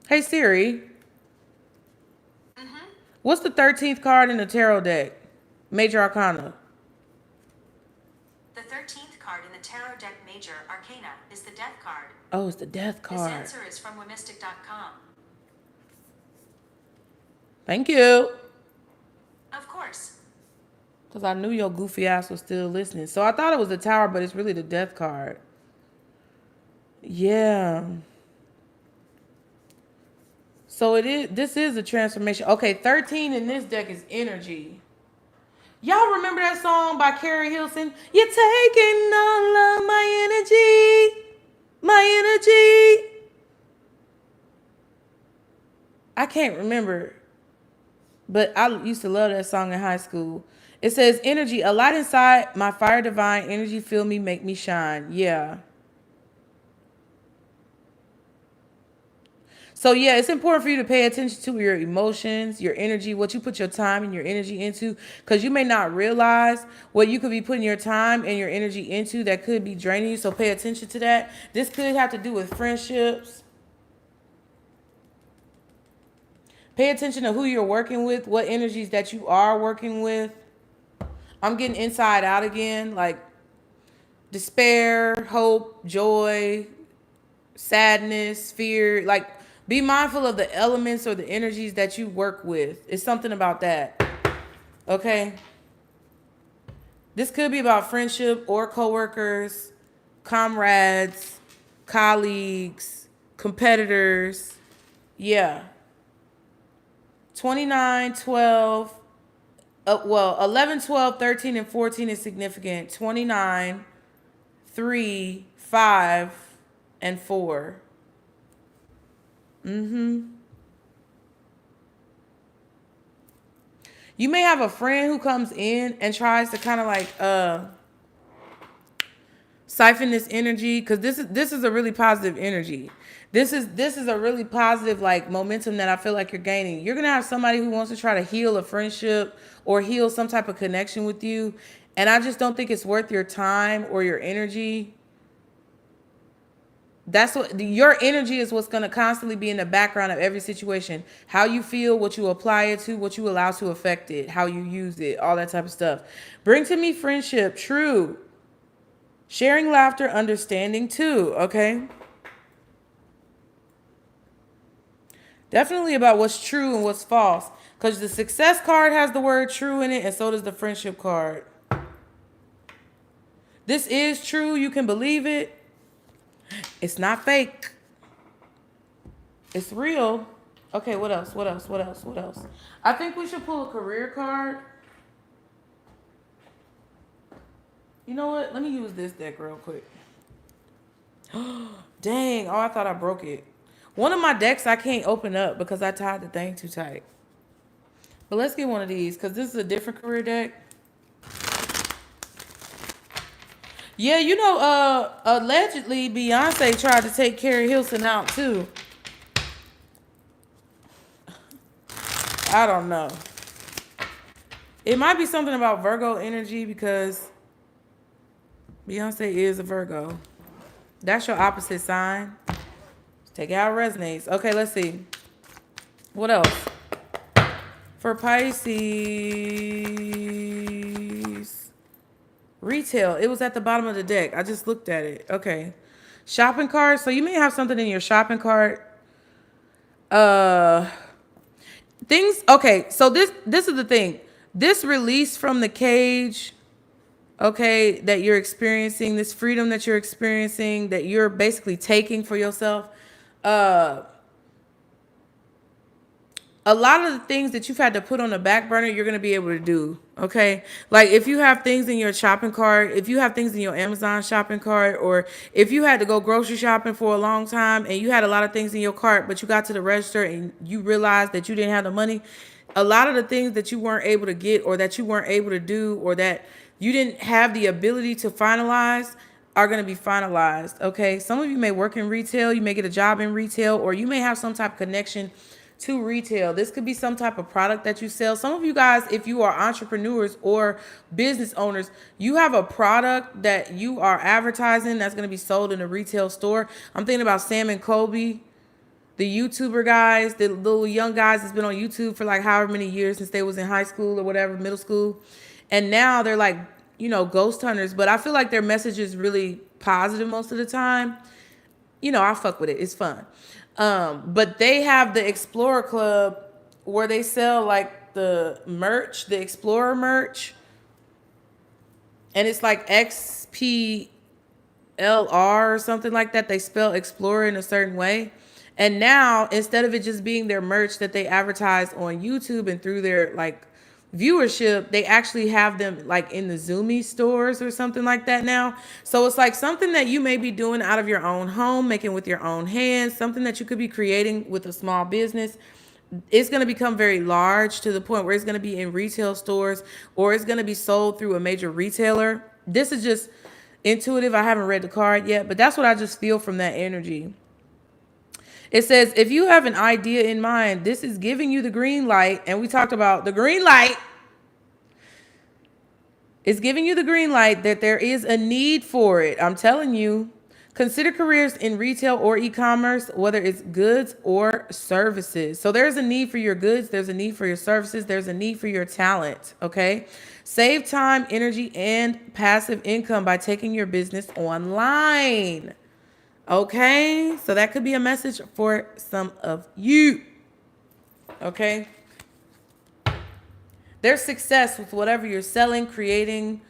Hey Siri. What's the 13th card in the tarot deck? Major Arcana. The 13th card in the tarot deck Major Arcana is the Death card. Oh, it's the Death card. This answer is from Womystic.com. Thank you. Of course. Because I knew your goofy ass was still listening. So I thought it was the Tower, but it's really the Death card. Yeah. So it is. This is a transformation. Okay, 13 in this deck is energy. Y'all remember that song by Carrie Hilson? You're taking all of my energy. My energy. I can't remember. But I used to love that song in high school. It says, energy, a light inside, my fire divine, energy fill me, make me shine. Yeah. So yeah, it's important for you to pay attention to your emotions, your energy, what you put your time and your energy into, because you may not realize what you could be putting your time and your energy into that could be draining you. So pay attention to that. This could have to do with friendships. Pay attention to who you're working with, what energies that you are working with. I'm getting inside out again, like despair, hope, joy, sadness, fear. Like, be mindful of the elements or the energies that you work with. It's something about that. Okay? This could be about friendship or coworkers, comrades, colleagues, competitors. Yeah. 29, 12. Well, 11, 12, 13, and 14 is significant. 29, 3, 5, and 4. You may have a friend who comes in and tries to kind of like siphon this energy, because this is a really positive energy. This is a really positive like momentum that I feel like you're gaining. You're gonna have somebody who wants to try to heal a friendship or heal some type of connection with you, and I just don't think it's worth your time or your energy. That's what your energy is. What's going to constantly be in the background of every situation. How you feel, what you apply it to, what you allow to affect it, how you use it, all that type of stuff. Bring to me friendship, true. Sharing laughter, understanding too, okay? Definitely about what's true and what's false. Because the success card has the word true in it, and so does the friendship card. This is true. You can believe it. It's not fake. It's real. Okay, what else? What else? What else? What else? I think we should pull a career card. You know what? Let me use this deck real quick. Dang. Oh, I thought I broke it. One of my decks I can't open up because I tied the thing too tight. But let's get one of these because this is a different career deck. Yeah, you know, allegedly Beyonce tried to take Carrie Hilson out too. I don't know. It might be something about Virgo energy because Beyonce is a Virgo. That's your opposite sign. Take it how it resonates. Okay, let's see. What else? For Pisces, retail. It was at the bottom of the deck. I just looked at it. Okay. Shopping cart. So you may have something in your shopping cart. Things. Okay. So this is the thing. This release from the cage, okay, that you're experiencing, this freedom that you're experiencing, that you're basically taking for yourself. A lot of the things that you've had to put on the back burner, you're going to be able to do, okay? Like if you have things in your shopping cart, if you have things in your Amazon shopping cart, or if you had to go grocery shopping for a long time and you had a lot of things in your cart, but you got to the register and you realized that you didn't have the money, a lot of the things that you weren't able to get or that you weren't able to do or that you didn't have the ability to finalize are going to be finalized, okay? Some of you may work in retail, you may get a job in retail, or you may have some type of connection to retail. This could be some type of product that you sell. Some of you guys, if you are entrepreneurs or business owners, you have a product that you are advertising that's going to be sold in a retail store. I'm thinking about Sam and Kobe, the YouTuber guys, the little young guys that's been on YouTube for like however many years since they was in high school or whatever, middle school. And now they're like, you know, ghost hunters. But I feel like their message is really positive most of the time. You know, I fuck with it. It's fun. But they have the Explorer Club where they sell like the merch, the Explorer merch. And it's like XPLR or something like that. They spell Explorer in a certain way. And now, instead of it just being their merch that they advertise on YouTube and through their like viewership, they actually have them like in the Zoomy stores or something like that now. So it's like something that you may be doing out of your own home, making with your own hands, something that you could be creating with a small business. It's going to become very large to the point where it's going to be in retail stores or it's going to be sold through a major retailer. This is just intuitive. I haven't read the card yet, but that's what I just feel from that energy. It says, if you have an idea in mind, this is giving you the green light. And we talked about the green light. It's giving you the green light that there is a need for it. I'm telling you, consider careers in retail or e-commerce, whether it's goods or services. So there's a need for your goods. There's a need for your services. There's a need for your talent. Okay. Save time, energy, and passive income by taking your business online. Okay, so that could be a message for some of you. Okay, there's success with whatever you're selling, creating,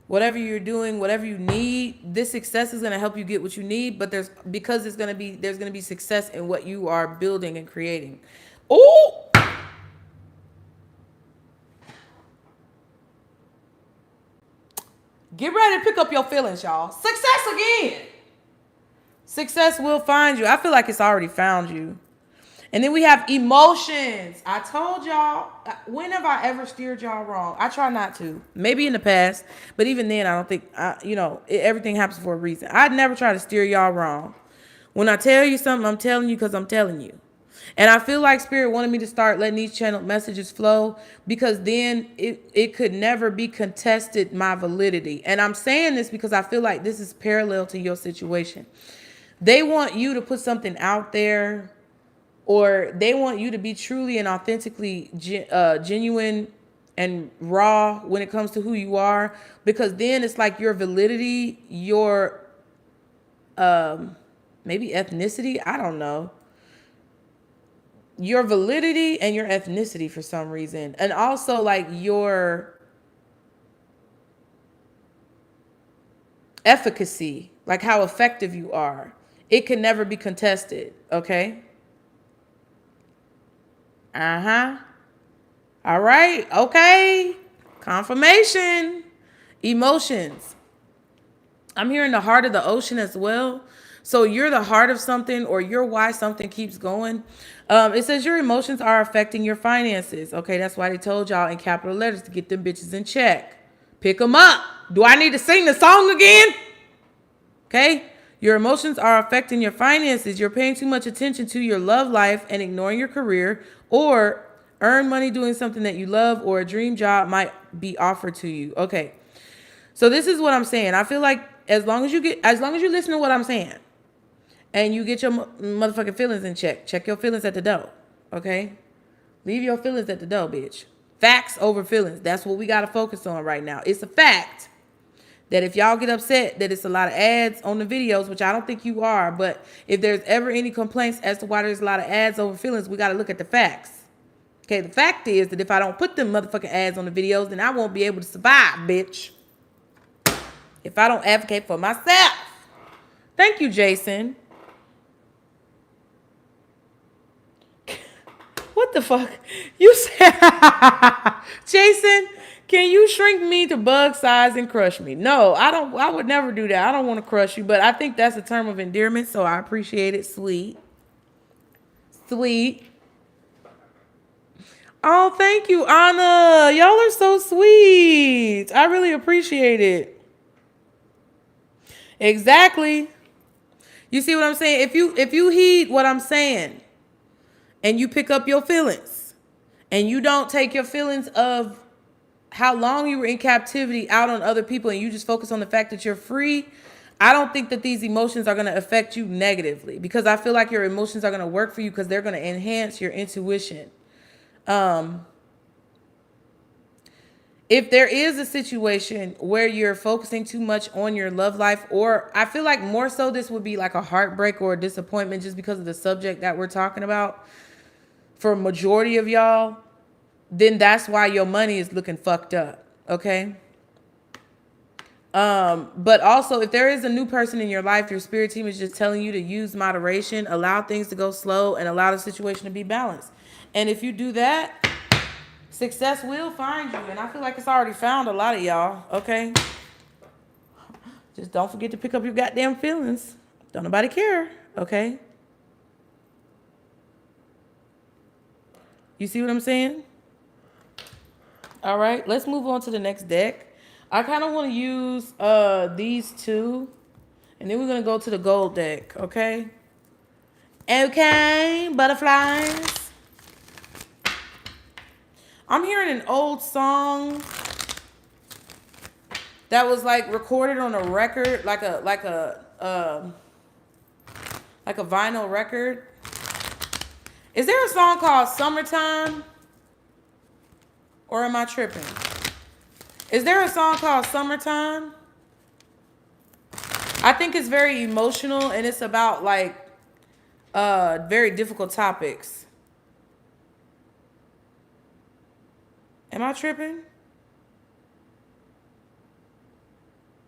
whatever you're doing, whatever you need. This success is going to help you get what you need, but there's going to be success in what you are building and creating. Oh, get ready to pick up your feelings, y'all. Success again. Success will find you. I feel like it's already found you. And then we have emotions. I told y'all, when have I ever steered y'all wrong? I try not to. Maybe in the past, but even then, I don't think, everything happens for a reason. I'd never try to steer y'all wrong. When I tell you something, I'm telling you because I'm telling you. And I feel like Spirit wanted me to start letting these channeled messages flow because then it could never be contested, my validity. And I'm saying this because I feel like this is parallel to your situation. They want you to put something out there, or they want you to be truly and authentically genuine and raw when it comes to who you are, because then it's like your validity, your maybe ethnicity, I don't know. Your validity and your ethnicity for some reason, and also like your efficacy, like how effective you are. It can never be contested, okay? Uh-huh. All right, okay. Confirmation. Emotions. I'm hearing the heart of the ocean as well. So you're the heart of something, or you're why something keeps going. It says your emotions are affecting your finances. Okay, that's why they told y'all in capital letters to get them bitches in check. Pick them up. Do I need to sing the song again? Okay. Your emotions are affecting your finances. You're paying too much attention to your love life and ignoring your career, or earn money doing something that you love, or a dream job might be offered to you. Okay. So this is what I'm saying. I feel like as long as you listen to what I'm saying, and you get your motherfucking feelings in check. Check your feelings at the door, okay? Leave your feelings at the door, bitch. Facts over feelings. That's what we got to focus on right now. It's a fact that if y'all get upset that it's a lot of ads on the videos, which I don't think you are, but if there's ever any complaints as to why there's a lot of ads over feelings, we got to look at the facts. Okay, the fact is that if I don't put them motherfucking ads on the videos, then I won't be able to survive, bitch. If I don't advocate for myself. Thank you, Jason. What the fuck? You said, Jason, can you shrink me to bug size and crush me? No, I don't. I would never do that. I don't want to crush you, but I think that's a term of endearment, so I appreciate it. Sweet. Sweet. Oh, thank you, Anna. Y'all are so sweet. I really appreciate it. Exactly. You see what I'm saying? If you heed what I'm saying and you pick up your feelings and you don't take your feelings of how long you were in captivity out on other people and you just focus on the fact that you're free, I don't think that these emotions are going to affect you negatively, because I feel like your emotions are going to work for you because they're going to enhance your intuition. If there is a situation where you're focusing too much on your love life, or I feel like more so this would be like a heartbreak or a disappointment just because of the subject that we're talking about for a majority of y'all, then that's why your money is looking fucked up, okay? But also, if there is a new person in your life, your spirit team is just telling you to use moderation, allow things to go slow, and allow the situation to be balanced. And if you do that, success will find you. And I feel like it's already found a lot of y'all, okay? Just don't forget to pick up your goddamn feelings. Don't nobody care, okay? You see what I'm saying? All right, let's move on to the next deck. I kind of want to use these two, and then we're going to go to the gold deck, okay? Okay, butterflies. I'm hearing an old song that was like recorded on a record, like a vinyl record. Is there a song called Summertime? Or am I tripping? Is there a song called Summertime? I think it's very emotional and it's about like very difficult topics. Am I tripping?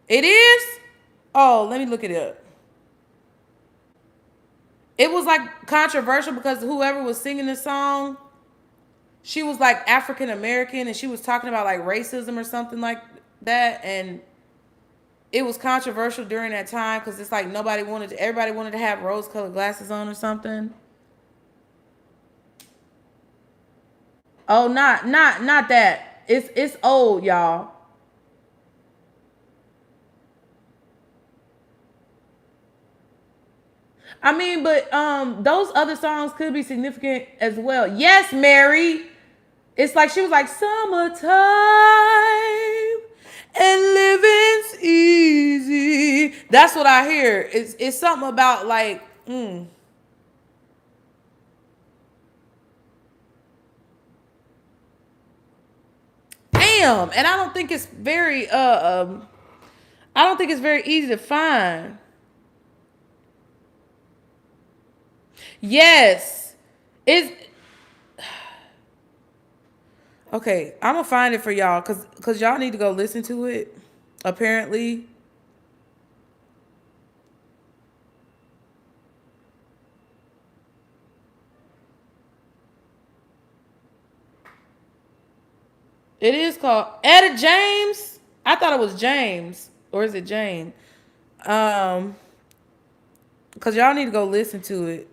It is? Oh, let me look it up. It was like controversial because whoever was singing the song, she was like African American and she was talking about like racism or something like that. And it was controversial during that time because it's like everybody wanted to have rose colored glasses on or something. Oh, not that. It's old, y'all. I mean, but those other songs could be significant as well. Yes, Mary. It's like she was like, summertime and living's easy. That's what I hear. It's something about like, Damn, and I don't think it's very easy to find. Yes. It's okay, I'm gonna find it for y'all cause y'all need to go listen to it, apparently. It is called Etta James. I thought it was James. Or is it Jane? Cause y'all need to go listen to it.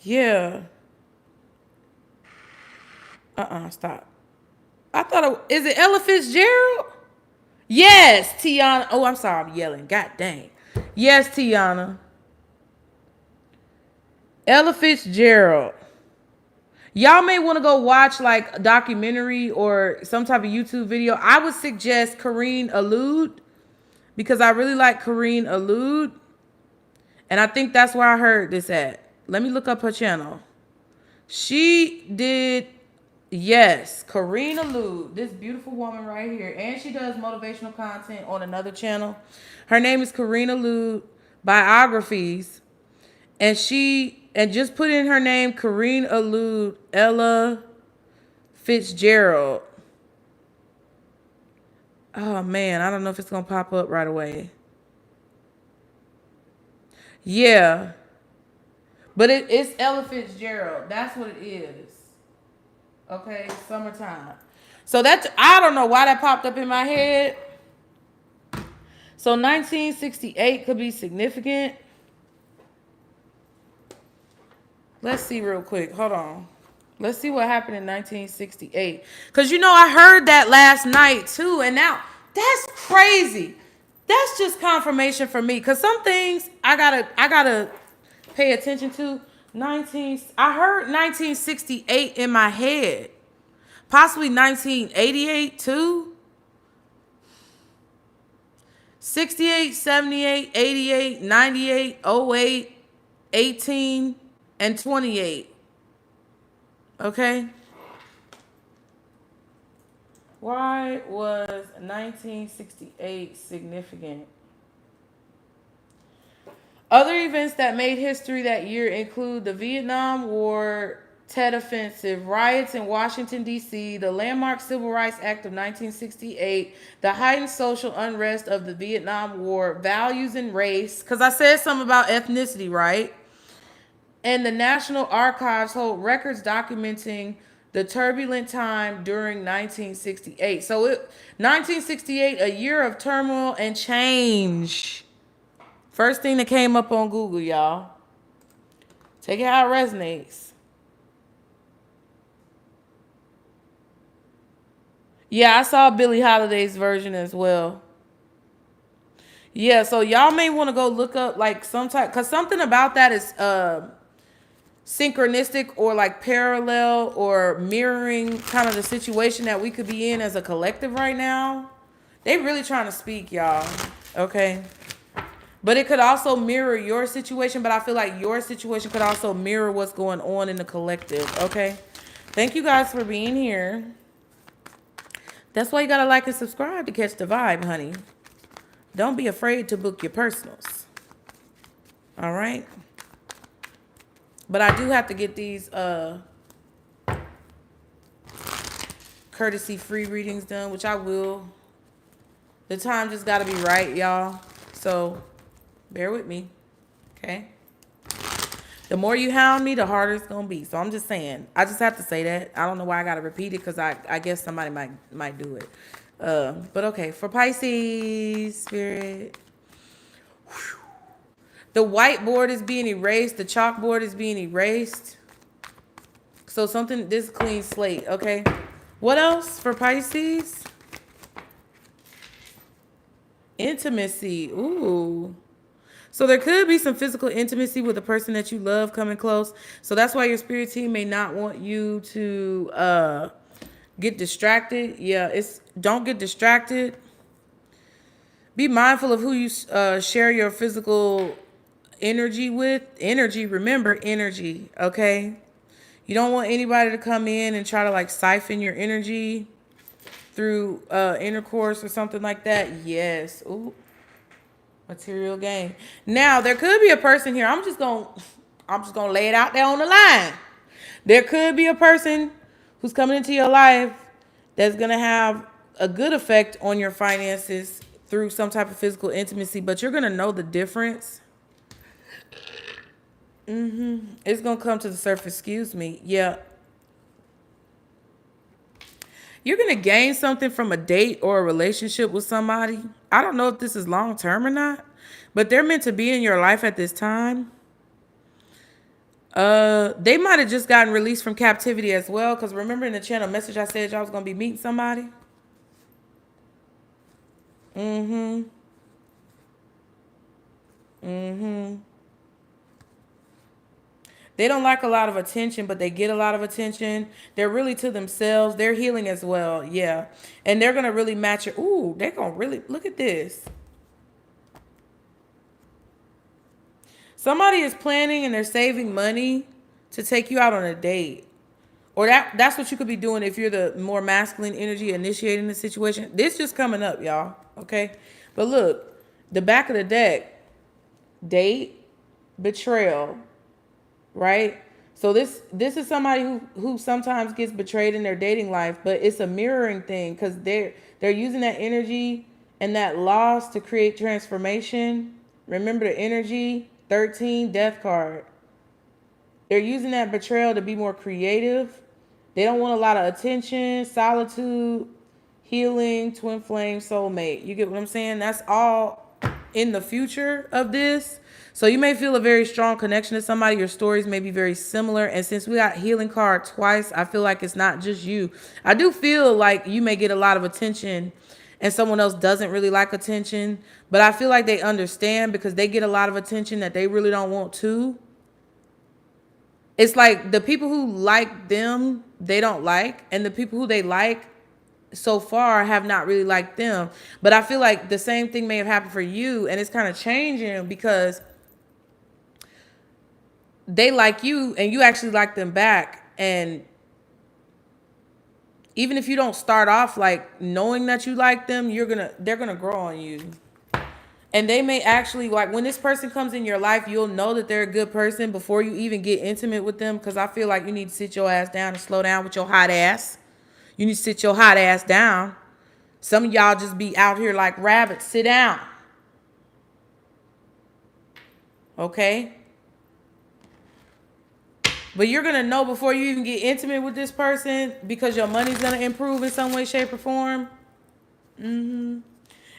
Yeah. Stop. I thought is it Ella Fitzgerald? Yes, Tiana. Oh, I'm sorry, I'm yelling. God dang. Yes, Tiana. Ella Fitzgerald. Y'all may want to go watch like a documentary or some type of YouTube video. I would suggest Karine Allude because I really like Karine Allude. And I think that's where I heard this at. Let me look up her channel. She did, yes, Karine Allude, this beautiful woman right here. And she does motivational content on another channel. Her name is Karine Allude Biographies. And just put in her name, Karine Allude, Ella Fitzgerald. Oh man, I don't know if it's gonna pop up right away. Yeah. But it's Ella Fitzgerald. That's what it is. Okay, summertime. So that's, I don't know why that popped up in my head. So 1968 could be significant. Let's see real quick. Hold on. Let's see what happened in 1968. Because, you know, I heard that last night, too. And now, that's crazy. That's just confirmation for me. Because some things I gotta pay attention to. I heard 1968 in my head. Possibly 1988, too. 68, 78, 88, 98, 08, 18, and 28. Okay? Why was 1968 significant? Other events that made history that year include the Vietnam War, Tet Offensive, riots in Washington, D.C., the landmark Civil Rights Act of 1968, the heightened social unrest of the Vietnam War, values and race, because I said something about ethnicity, right? And the National Archives hold records documenting the turbulent time during 1968. So 1968, a year of turmoil and change. First thing that came up on Google, y'all. Take it how it resonates. Yeah, I saw Billie Holiday's version as well. Yeah, so y'all may want to go look up like some type, because something about that is synchronistic or like parallel or mirroring kind of the situation that we could be in as a collective right now. They really trying to speak, y'all. Okay. But it could also mirror your situation, but I feel like your situation could also mirror what's going on in the collective. Okay. Thank you guys for being here. That's why you gotta like and subscribe to catch the vibe, honey. Don't be afraid to book your personals. All right. But I do have to get these courtesy free readings done, which I will. The time just gotta be right, y'all. So bear with me. Okay. The more you hound me, the harder it's gonna be. So I'm just saying. I just have to say that. I don't know why I gotta repeat it because I guess somebody might do it. But okay, for Pisces, Spirit. Whew. The whiteboard is being erased. The chalkboard is being erased. So something, this clean slate, okay? What else for Pisces? Intimacy. Ooh. So there could be some physical intimacy with a person that you love coming close. So that's why your spirit team may not want you to get distracted. Yeah, don't get distracted. Be mindful of who you share your physical energy with. Energy, remember energy, okay? You don't want anybody to come in and try to like siphon your energy through intercourse or something like that. Yes. Ooh. Material gain. Now, there could be a person here. I'm just gonna lay it out there on the line. There could be a person who's coming into your life that's gonna have a good effect on your finances through some type of physical intimacy, but you're gonna know the difference. It's gonna come to the surface. Excuse me. Yeah. You're gonna gain something from a date or a relationship with somebody. I don't know if this is long term or not, but they're meant to be in your life at this time. They might have just gotten released from captivity as well. Because remember in the channel message I said y'all was gonna be meeting somebody. They don't like a lot of attention, but they get a lot of attention. They're really to themselves. They're healing as well. Yeah. And they're going to really match it. Ooh, they're going to really look at this. Somebody is planning and they're saving money to take you out on a date. Or that's what you could be doing if you're the more masculine energy initiating the situation. This just coming up, y'all. Okay? But look, the back of the deck, date, betrayal, right? So this is somebody who sometimes gets betrayed in their dating life, but it's a mirroring thing because they're using that energy and that loss to create transformation. Remember the energy, 13, death card. They're using that betrayal to be more creative. They don't want a lot of attention, solitude, healing, twin flame, soulmate. You get what I'm saying? That's all in the future of this. So you may feel a very strong connection to somebody. Your stories may be very similar. And since we got healing card twice, I feel like it's not just you. I do feel like you may get a lot of attention and someone else doesn't really like attention. But I feel like they understand because they get a lot of attention that they really don't want to. It's like the people who like them, they don't like. And the people who they like so far have not really liked them. But I feel like the same thing may have happened for you. And it's kind of changing because they like you and you actually like them back. And even if you don't start off like knowing that you like them, they're gonna grow on you. And they may actually, like, when this person comes in your life, you'll know that they're a good person before you even get intimate with them. Because I feel like you need to sit your ass down and slow down with your hot ass. You need to sit your hot ass down. Some of y'all just be out here like rabbits. Sit down. Okay? But you're going to know before you even get intimate with this person because your money's going to improve in some way, shape, or form.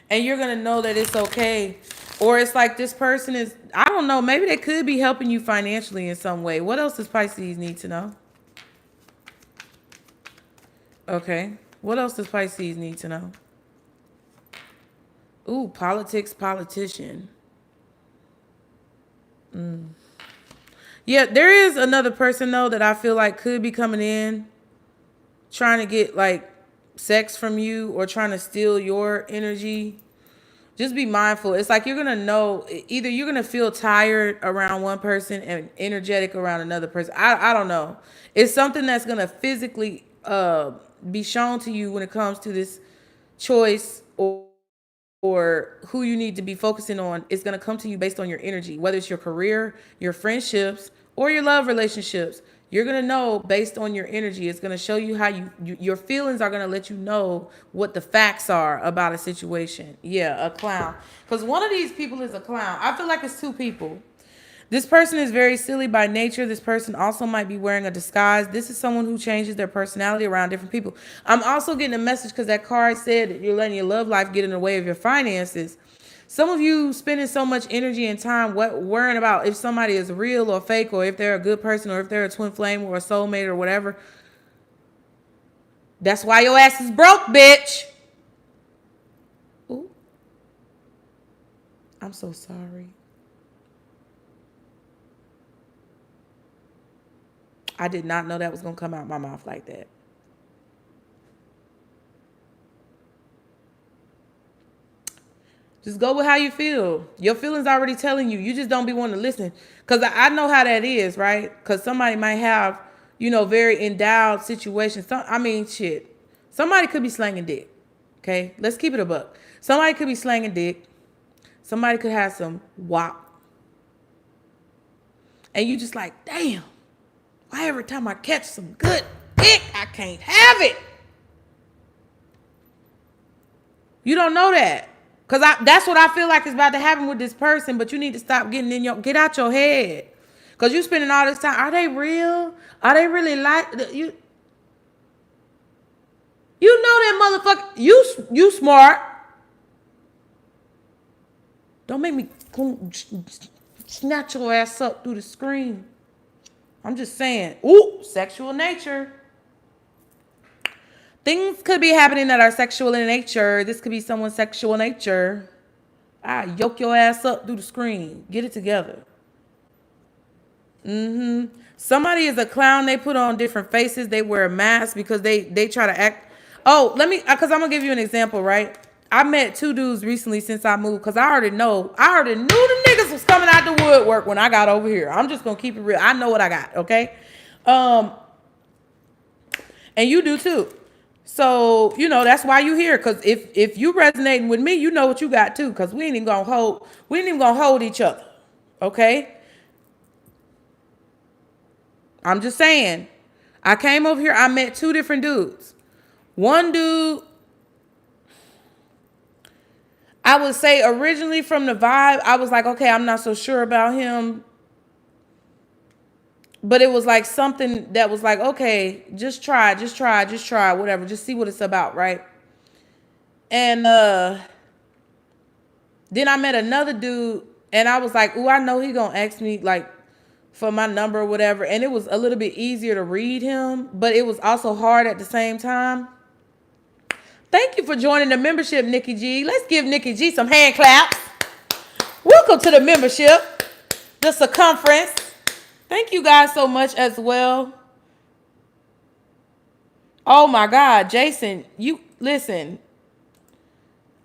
And you're going to know that it's okay. Or it's like this person is, I don't know, maybe they could be helping you financially in some way. What else does Pisces need to know? Okay. What else does Pisces need to know? Ooh, politics, politician. Yeah, there is another person, though, that I feel like could be coming in trying to get, like, sex from you or trying to steal your energy. Just be mindful. It's like you're going to know, either you're going to feel tired around one person and energetic around another person. I don't know. It's something that's going to physically be shown to you when it comes to this choice or who you need to be focusing on. It's going to come to you based on your energy, whether it's your career, your friendships, or your love relationships. You're going to know based on your energy. It's going to show you how your feelings are going to let you know what the facts are about a situation. Yeah, a clown. Because one of these people is a clown. I feel like it's two people. This person is very silly by nature. This person also might be wearing a disguise. This is someone who changes their personality around different people. I'm also getting a message because that card said that you're letting your love life get in the way of your finances. Some of you spending so much energy and time worrying about if somebody is real or fake or if they're a good person or if they're a twin flame or a soulmate or whatever. That's why your ass is broke, bitch. Ooh. I'm so sorry. I did not know that was going to come out my mouth like that. Just go with how you feel. Your feelings already telling you. You just don't be wanting to listen. Because I know how that is, right? Because somebody might have, very endowed situations. Shit. Somebody could be slanging dick. Okay? Let's keep it a buck. Somebody could be slanging dick. Somebody could have some wop. And you just like, damn. Why every time I catch some good dick, I can't have it? You don't know that. Because that's what I feel like is about to happen with this person. But you need to stop get out your head. Because you spending all this time. Are they real? Are they really like you? You know that motherfucker. You smart. Don't make me snatch your ass up through the screen. I'm just saying. Ooh, sexual nature. Things could be happening that are sexual in nature. This could be someone's sexual nature. Yoke your ass up through the screen. Get it together. Somebody is a clown. They put on different faces. They wear a mask because they try to act. Oh, let me, because I'm gonna give you an example, right? I met 2 dudes recently since I moved because I already knew the niggas was coming out the woodwork when I got over here. I'm just gonna keep it real. I know what I got, okay? And you do too. So, you know, that's why you here. Cause if you resonating with me, you know what you got too. Cause we ain't even gonna hold each other. Okay? I'm just saying. I came over here, I met 2 different dudes. One dude, I would say originally from the vibe, I was like, okay, I'm not so sure about him. But it was like something that was like, okay, just try, whatever. Just see what it's about, right? And then I met another dude, and I was like, ooh, I know he gonna ask me, like, for my number or whatever. And it was a little bit easier to read him, but it was also hard at the same time. Thank you for joining the membership, Nikki G. Let's give Nikki G some hand claps. Welcome to the membership, the circumference. Thank you guys so much as well. Oh my God, Jason, you listen.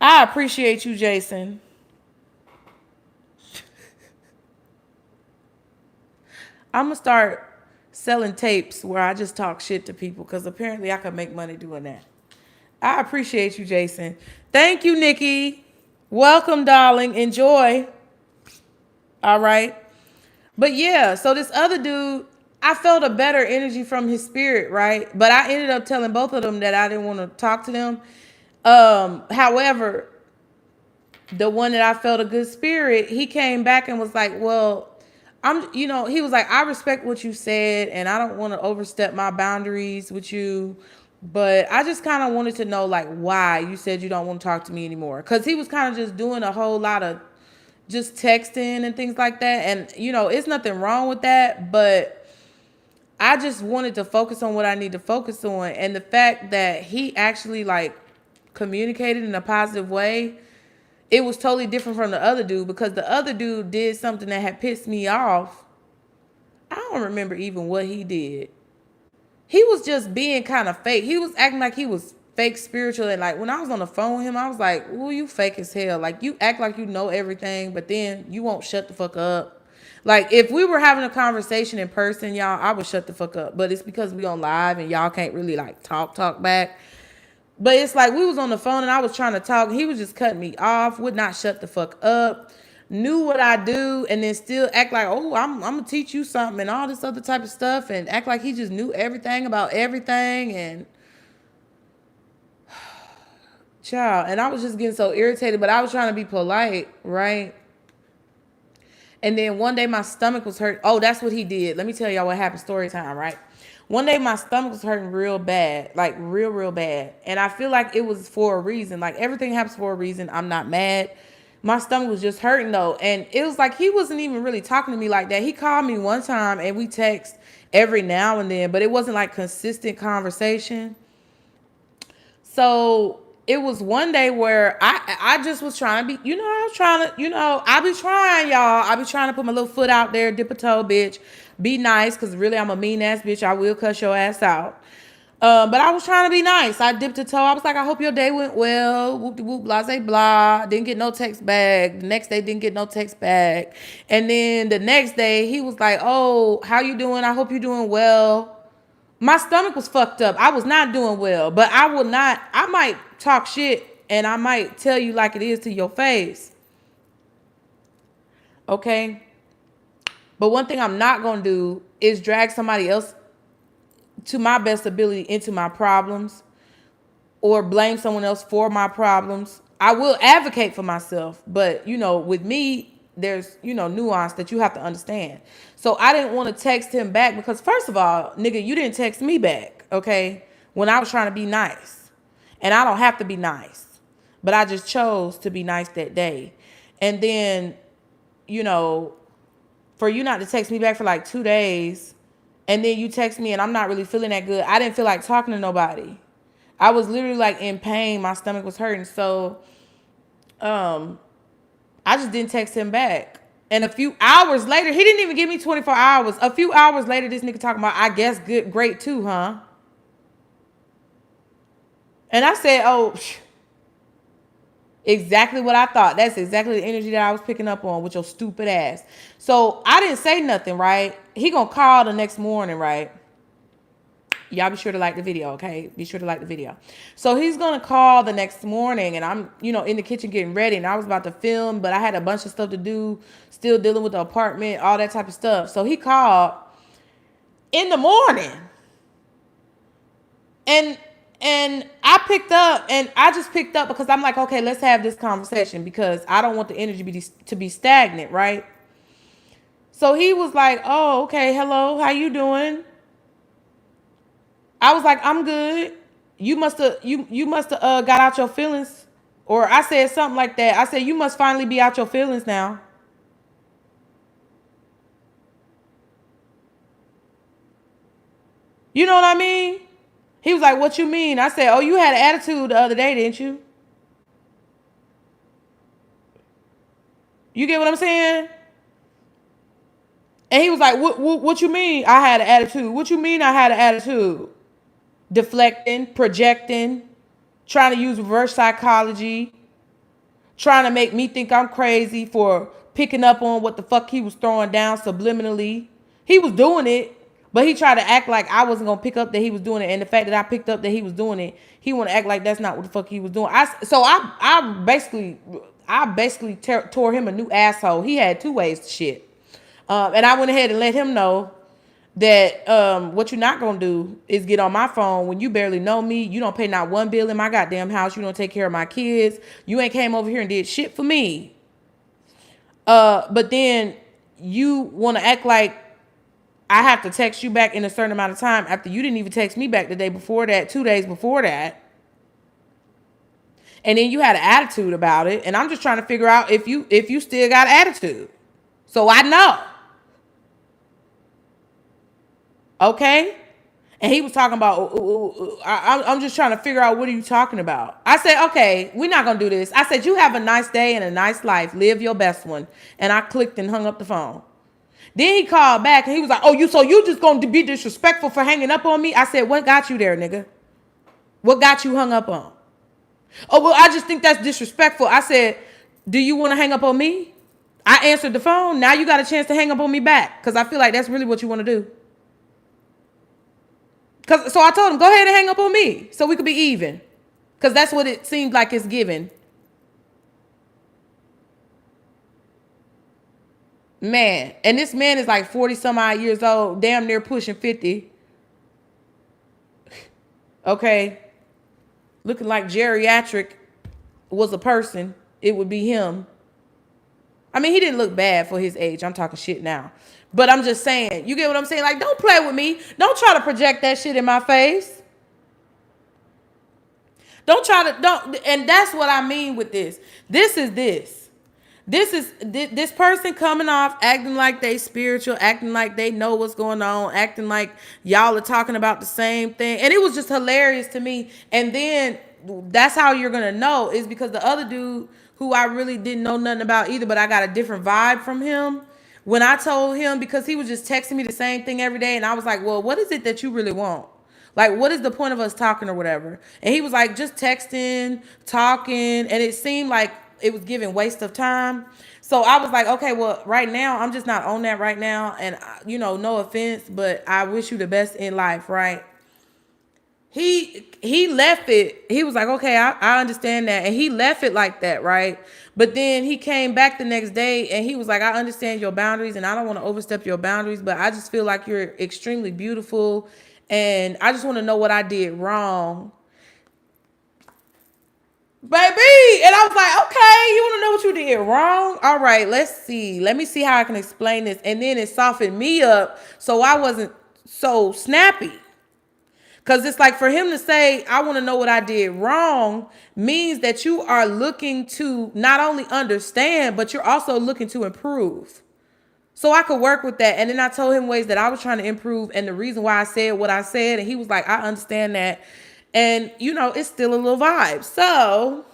I appreciate you, Jason. I'm gonna start selling tapes where I just talk shit to people because apparently I can make money doing that. I appreciate you, Jason. Thank you, Nikki. Welcome, darling. Enjoy. All right. But yeah, so this other dude, I felt a better energy from his spirit, right? But I ended up telling both of them that I didn't want to talk to them. However, the one that I felt a good spirit, he came back and was like, well, he was like, I respect what you said and I don't want to overstep my boundaries with you. But I just kind of wanted to know, like, why you said you don't want to talk to me anymore. Because he was kind of just doing a whole lot of just texting and things like that. And, you know, it's nothing wrong with that. But I just wanted to focus on what I need to focus on. And the fact that he actually, like, communicated in a positive way, it was totally different from the other dude. Because the other dude did something that had pissed me off. I don't remember even what he did. He was just being kind of fake. He was acting like he was fake spiritual. And like when I was on the phone with him, I was like, ooh, you fake as hell. Like you act like you know everything, but then you won't shut the fuck up. Like if we were having a conversation in person, y'all, I would shut the fuck up. But it's because we on live and y'all can't really like talk back. But it's like we was on the phone and I was trying to talk. He was just cutting me off, would not shut the fuck up. Knew what I do and then still act like, oh, I'm gonna teach you something and all this other type of stuff and act like he just knew everything about everything and child. And I was just getting so irritated, but I was trying to be polite, right? And then one day my stomach was hurt. Oh, that's what he did. Let me tell y'all what happened. Story time, right? One day my stomach was hurting real bad, like real bad. And I feel like it was for a reason. Like everything happens for a reason. I'm not mad. My stomach was just hurting though. And it was like he wasn't even really talking to me like that. He called me one time and we text every now and then, but it wasn't like consistent conversation. So it was one day where I just was trying to be, I was trying to, I be trying, y'all. I be trying to put my little foot out there, dip a toe, bitch. Be nice, because really I'm a mean ass bitch. I will cuss your ass out. But I was trying to be nice. I dipped a toe. I was like, I hope your day went well. Whoop de whoop, blah, blah, blah. Didn't get no text back. The next day, didn't get no text back. And then the next day, he was like, oh, how you doing? I hope you're doing well. My stomach was fucked up. I was not doing well. But I might talk shit and I might tell you like it is to your face. Okay? But one thing I'm not going to do is drag somebody else to my best ability into my problems or blame someone else for my problems. I will advocate for myself, but with me, there's, nuance that you have to understand. So I didn't want to text him back because first of all, nigga, you didn't text me back, okay? When I was trying to be nice. And I don't have to be nice, but I just chose to be nice that day. And then, for you not to text me back for like 2 days, and then you text me and I'm not really feeling that good. I didn't feel like talking to nobody. I was literally like in pain. My stomach was hurting. So I just didn't text him back. And a few hours later, he didn't even give me 24 hours. A few hours later, this nigga talking about, I guess good, great too, huh? And I said, oh, exactly what I thought. That's exactly the energy that I was picking up on with your stupid ass. So I didn't say nothing, right? He gonna call the next morning, right? Y'all be sure to like the video, okay? Be sure to like the video. So he's gonna call the next morning, and I'm, in the kitchen getting ready, and I was about to film, but I had a bunch of stuff to do, still dealing with the apartment, all that type of stuff. So he called in the morning, and I picked up, and I just picked up because I'm like, okay, let's have this conversation because I don't want the energy to be stagnant, right? So he was like, oh, okay, hello, how you doing? I was like, I'm good. You must have got out your feelings. Or I said something like that. I said, you must finally be out your feelings now. You know what I mean? He was like, what you mean? I said, oh, you had an attitude the other day, didn't you? You get what I'm saying? And he was like, what you mean I had an attitude? What you mean I had an attitude? Deflecting, projecting, trying to use reverse psychology, trying to make me think I'm crazy for picking up on what the fuck he was throwing down subliminally. He was doing it, but he tried to act like I wasn't gonna pick up that he was doing it. And the fact that I picked up that he was doing it, he want to act like that's not what the fuck he was doing. I basically tore him a new asshole. He had two ways to shit. And I went ahead and let him know that what you're not gonna do is get on my phone when you barely know me. You don't pay not one bill in my goddamn house. You don't take care of my kids. You ain't came over here and did shit for me. But then you want to act like I have to text you back in a certain amount of time after you didn't even text me back the day before that, 2 days before that. And then you had an attitude about it. And I'm just trying to figure out if you still got attitude. So I know. Okay? And he was talking about, I'm just trying to figure out what are you talking about. I said, okay, we're not going to do this. I said, you have a nice day and a nice life. Live your best one. And I clicked and hung up the phone. Then he called back and he was like, oh, so you just going to be disrespectful for hanging up on me? I said, what got you there, nigga? What got you hung up on? Oh, well, I just think that's disrespectful. I said, do you want to hang up on me? I answered the phone. Now you got a chance to hang up on me back because I feel like that's really what you want to do. So I told him, go ahead and hang up on me so we could be even. Because that's what it seemed like it's given. Man. And this man is like 40 some odd years old, damn near pushing 50. Okay. Looking like geriatric was a person. It would be him. I mean, he didn't look bad for his age. I'm talking shit now. But I'm just saying, you get what I'm saying? Like, don't play with me. Don't try to project that shit in my face. And that's what I mean with this. This is this person coming off acting like they spiritual, acting like they know what's going on, acting like y'all are talking about the same thing. And it was just hilarious to me. And then that's how you're going to know is because the other dude who I really didn't know nothing about either, but I got a different vibe from him. When I told him, because he was just texting me the same thing every day. And I was like, well, what is it that you really want? Like, what is the point of us talking or whatever? And he was like, just texting, talking. And it seemed like it was giving waste of time. So I was like, okay, well, right now, I'm just not on that right now. And, no offense, but I wish you the best in life, right? He left it. He was like, okay, I understand that. And he left it like that, right? But then he came back the next day and he was like, I understand your boundaries and I don't want to overstep your boundaries, but I just feel like you're extremely beautiful and I just want to know what I did wrong. Baby! And I was like, okay, you want to know what you did wrong? All right, let's see. Let me see how I can explain this. And then it softened me up so I wasn't so snappy. Because it's like for him to say, I want to know what I did wrong means that you are looking to not only understand, but you're also looking to improve. So I could work with that. And then I told him ways that I was trying to improve and the reason why I said what I said. And he was like, I understand that. And, it's still a little vibe. So,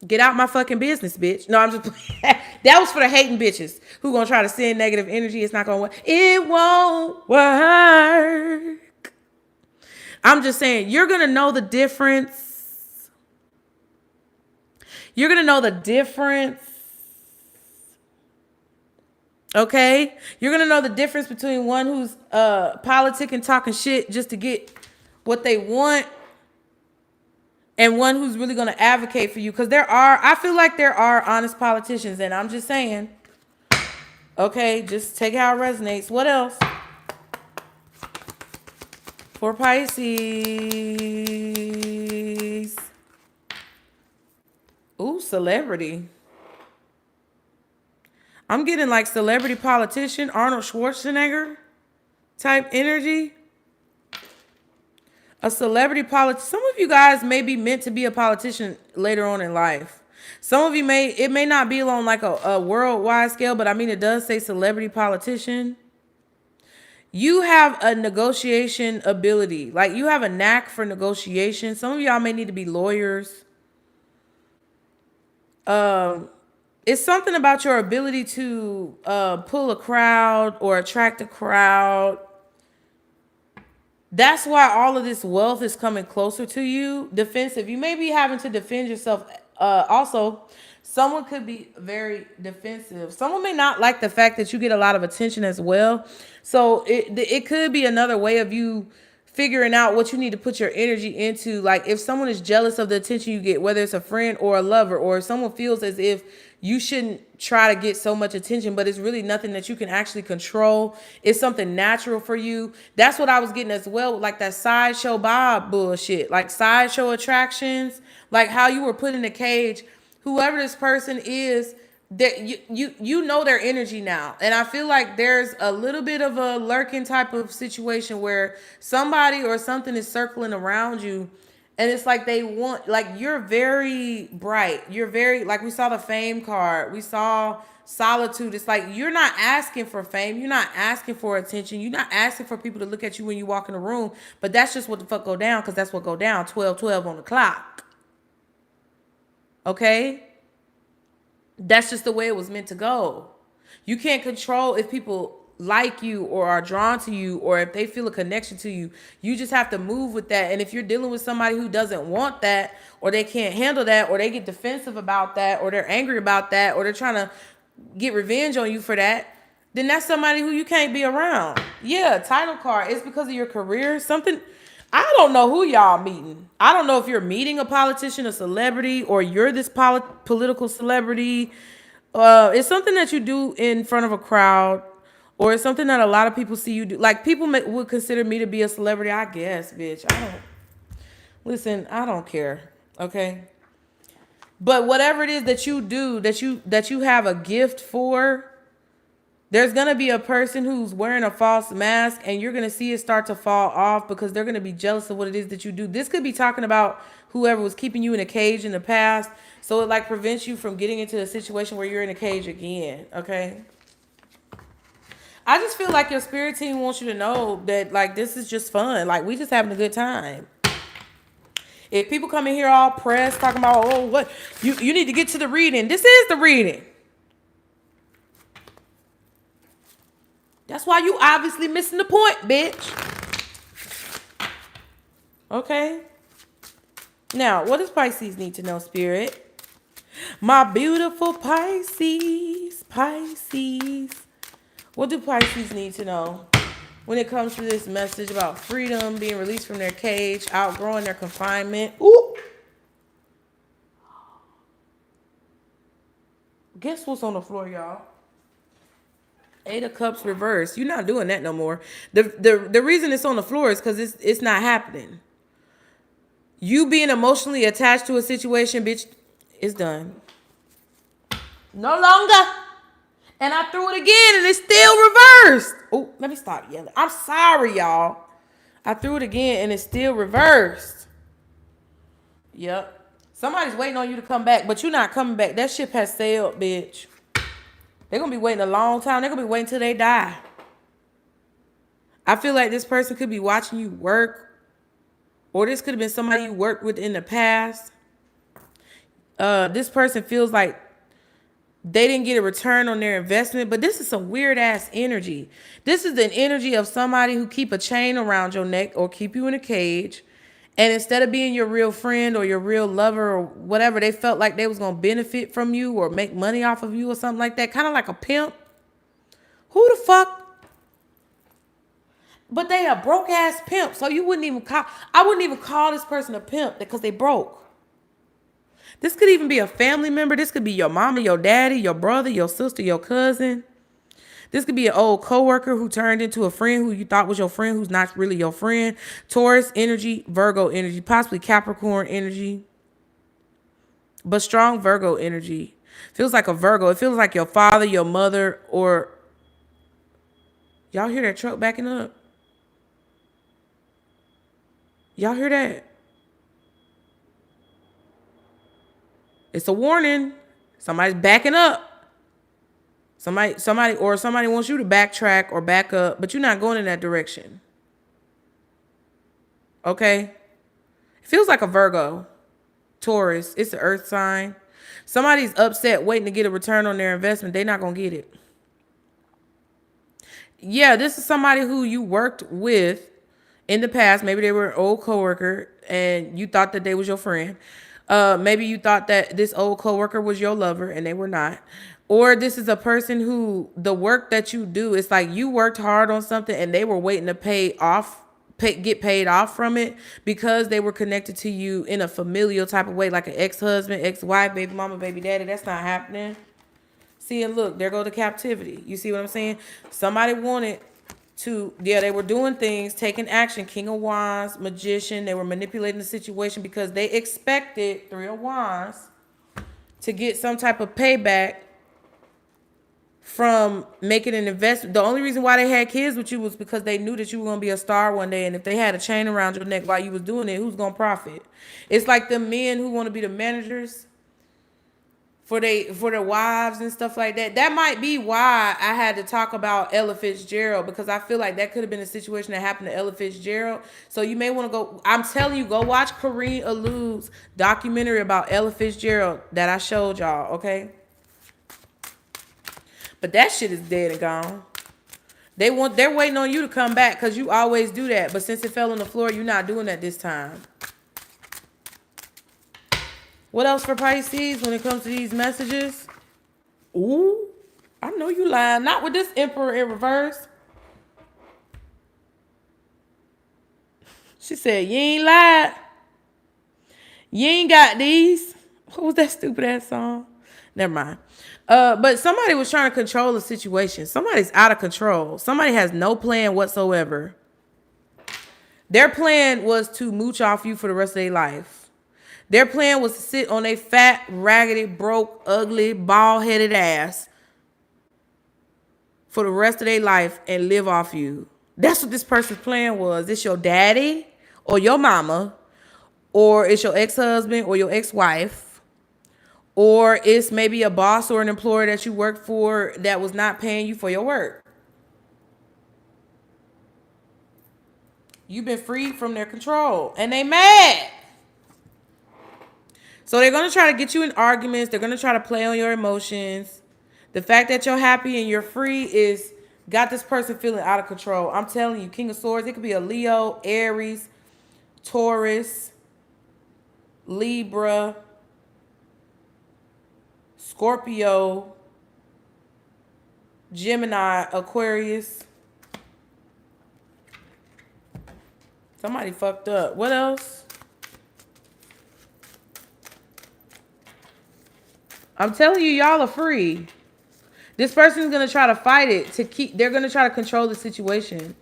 Get out my fucking business, bitch. No, I'm just that was for the hating bitches who gonna try to send negative energy. It's not gonna work. It won't work. I'm just saying, you're gonna know the difference. You're gonna know the difference. Okay? You're gonna know the difference between one who's politicking, talking shit just to get what they want, and one who's really going to advocate for you. Because I feel like there are honest politicians, and I'm just saying, okay, just take how it resonates. What else? For Pisces. Ooh, celebrity. I'm getting like celebrity politician, Arnold Schwarzenegger type energy. A celebrity politician. Some of you guys may be meant to be a politician later on in life. Some of you it may not be on like a worldwide scale, but I mean, it does say celebrity politician. You have a negotiation ability. Like, you have a knack for negotiation. Some of y'all may need to be lawyers. It's something about your ability to pull a crowd or attract a crowd. That's why all of this wealth is coming closer to you. Defensive. You may be having to defend yourself. Also, someone could be very defensive. Someone may not like the fact that you get a lot of attention as well. So it could be another way of you figuring out what you need to put your energy into. Like, if someone is jealous of the attention you get, whether it's a friend or a lover, or if someone feels as if you shouldn't try to get so much attention, but it's really nothing that you can actually control. It's something natural for you. That's what I was getting as well, like that Sideshow Bob bullshit, like sideshow attractions, like how you were put in a cage. Whoever this person is, that you know their energy now. And I feel like there's a little bit of a lurking type of situation where somebody or something is circling around you. And it's like they want, like, you're very bright. You're very, like, we saw the fame card. We saw solitude. It's like, you're not asking for fame. You're not asking for attention. You're not asking for people to look at you when you walk in the room. But that's just what the fuck go down, because that's what go down. 12:12 on the clock. Okay? That's just the way it was meant to go. You can't control if people like you or are drawn to you or if they feel a connection to you. You just have to move with that. And if you're dealing with somebody who doesn't want that, or they can't handle that, or they get defensive about that, or they're angry about that, or they're trying to get revenge on you for that, then that's somebody who you can't be around. Yeah, title card. It's because of your career. Something. I don't know who y'all meeting. I don't know if you're meeting a politician, a celebrity, or you're this political celebrity. It's something that you do in front of a crowd, or it's something that a lot of people see you do. Like, people would consider me to be a celebrity, I guess, bitch. I don't care, okay? But whatever it is that you do, that you have a gift for, there's going to be a person who's wearing a false mask, and you're going to see it start to fall off because they're going to be jealous of what it is that you do. This could be talking about whoever was keeping you in a cage in the past. So it like prevents you from getting into a situation where you're in a cage again. Okay. I just feel like your spirit team wants you to know that, like, this is just fun. Like, we just having a good time. If people come in here all pressed talking about, oh, what you need to get to the reading. This is the reading. That's why you obviously missing the point, bitch. Okay. Now, what does Pisces need to know, Spirit? My beautiful Pisces. Pisces. What do Pisces need to know when it comes to this message about freedom, being released from their cage, outgrowing their confinement? Ooh. Guess what's on the floor, y'all? 8 of Cups reversed. You're not doing that no more. The reason it's on the floor is because it's not happening. You being emotionally attached to a situation, bitch, is done. No longer. And I threw it again and it's still reversed. Oh, let me stop yelling. I'm sorry, y'all. I threw it again and it's still reversed. Yep. Somebody's waiting on you to come back, but you're not coming back. That ship has sailed, bitch. They're going to be waiting a long time. They're going to be waiting till they die. I feel like this person could be watching you work, or this could have been somebody you worked with in the past. This person feels like they didn't get a return on their investment, but this is some weird ass energy. This is an energy of somebody who keep a chain around your neck or keep you in a cage. And instead of being your real friend or your real lover or whatever, they felt like they was going to benefit from you or make money off of you or something like that. Kind of like a pimp. Who the fuck? But they a broke ass pimp. So you wouldn't even call, I wouldn't even call this person a pimp because they broke. This could even be a family member. This could be your mama, your daddy, your brother, your sister, your cousin. This could be an old coworker who turned into a friend who you thought was your friend who's not really your friend. Taurus energy, Virgo energy, possibly Capricorn energy. But strong Virgo energy. Feels like a Virgo. It feels like your father, your mother, or... Y'all hear that truck backing up? Y'all hear that? It's a warning. Somebody's backing up. Somebody wants you to backtrack or back up, but you're not going in that direction. Okay? It feels like a Virgo. Taurus. It's an earth sign. Somebody's upset waiting to get a return on their investment. They're not going to get it. Yeah, this is somebody who you worked with in the past. Maybe they were an old coworker and you thought that they was your friend. Maybe you thought that this old coworker was your lover and they were not. Or this is a person who the work that you do, it's like you worked hard on something and they were waiting to get paid off from it because they were connected to you in a familial type of way, like an ex-husband, ex-wife, baby mama, baby daddy. That's not happening. See, and look, there go the captivity. You see what I'm saying? Somebody wanted to, yeah, they were doing things, taking action. King of Wands, Magician. They were manipulating the situation because they expected, Three of Wands, to get some type of payback from making an investment. The only reason why they had kids with you was because they knew that you were going to be a star one day. And if they had a chain around your neck while you was doing it, who's going to profit? It's like the men who want to be the managers for their wives and stuff like that. That might be why I had to talk about Ella Fitzgerald, because I feel like that could have been a situation that happened to Ella Fitzgerald. So you may want to go, I'm telling you, go watch Kareem Allou's documentary about Ella Fitzgerald that I showed y'all, okay? But that shit is dead and gone. They're waiting on you to come back because you always do that. But since it fell on the floor, you're not doing that this time. What else for Pisces when it comes to these messages? Ooh, I know you lying. Not with this Emperor in reverse. She said, you ain't lied. You ain't got these. What was that stupid ass song? Never mind. But somebody was trying to control the situation. Somebody's out of control. Somebody has no plan whatsoever. Their plan was to mooch off you for the rest of their life. Their plan was to sit on a fat, raggedy, broke, ugly, bald-headed ass for the rest of their life and live off you. That's what this person's plan was. It's your daddy or your mama, or it's your ex-husband or your ex-wife, or it's maybe a boss or an employer that you worked for that was not paying you for your work. You've been freed from their control and they mad. So they're going to try to get you in arguments. They're going to try to play on your emotions. The fact that you're happy and you're free is got this person feeling out of control. I'm telling you, King of Swords, it could be a Leo, Aries, Taurus, Libra, Scorpio, Gemini, Aquarius. Somebody fucked up. What else? I'm telling you, y'all are free. This person's going to try to fight it to keep, they're going to try to control the situation.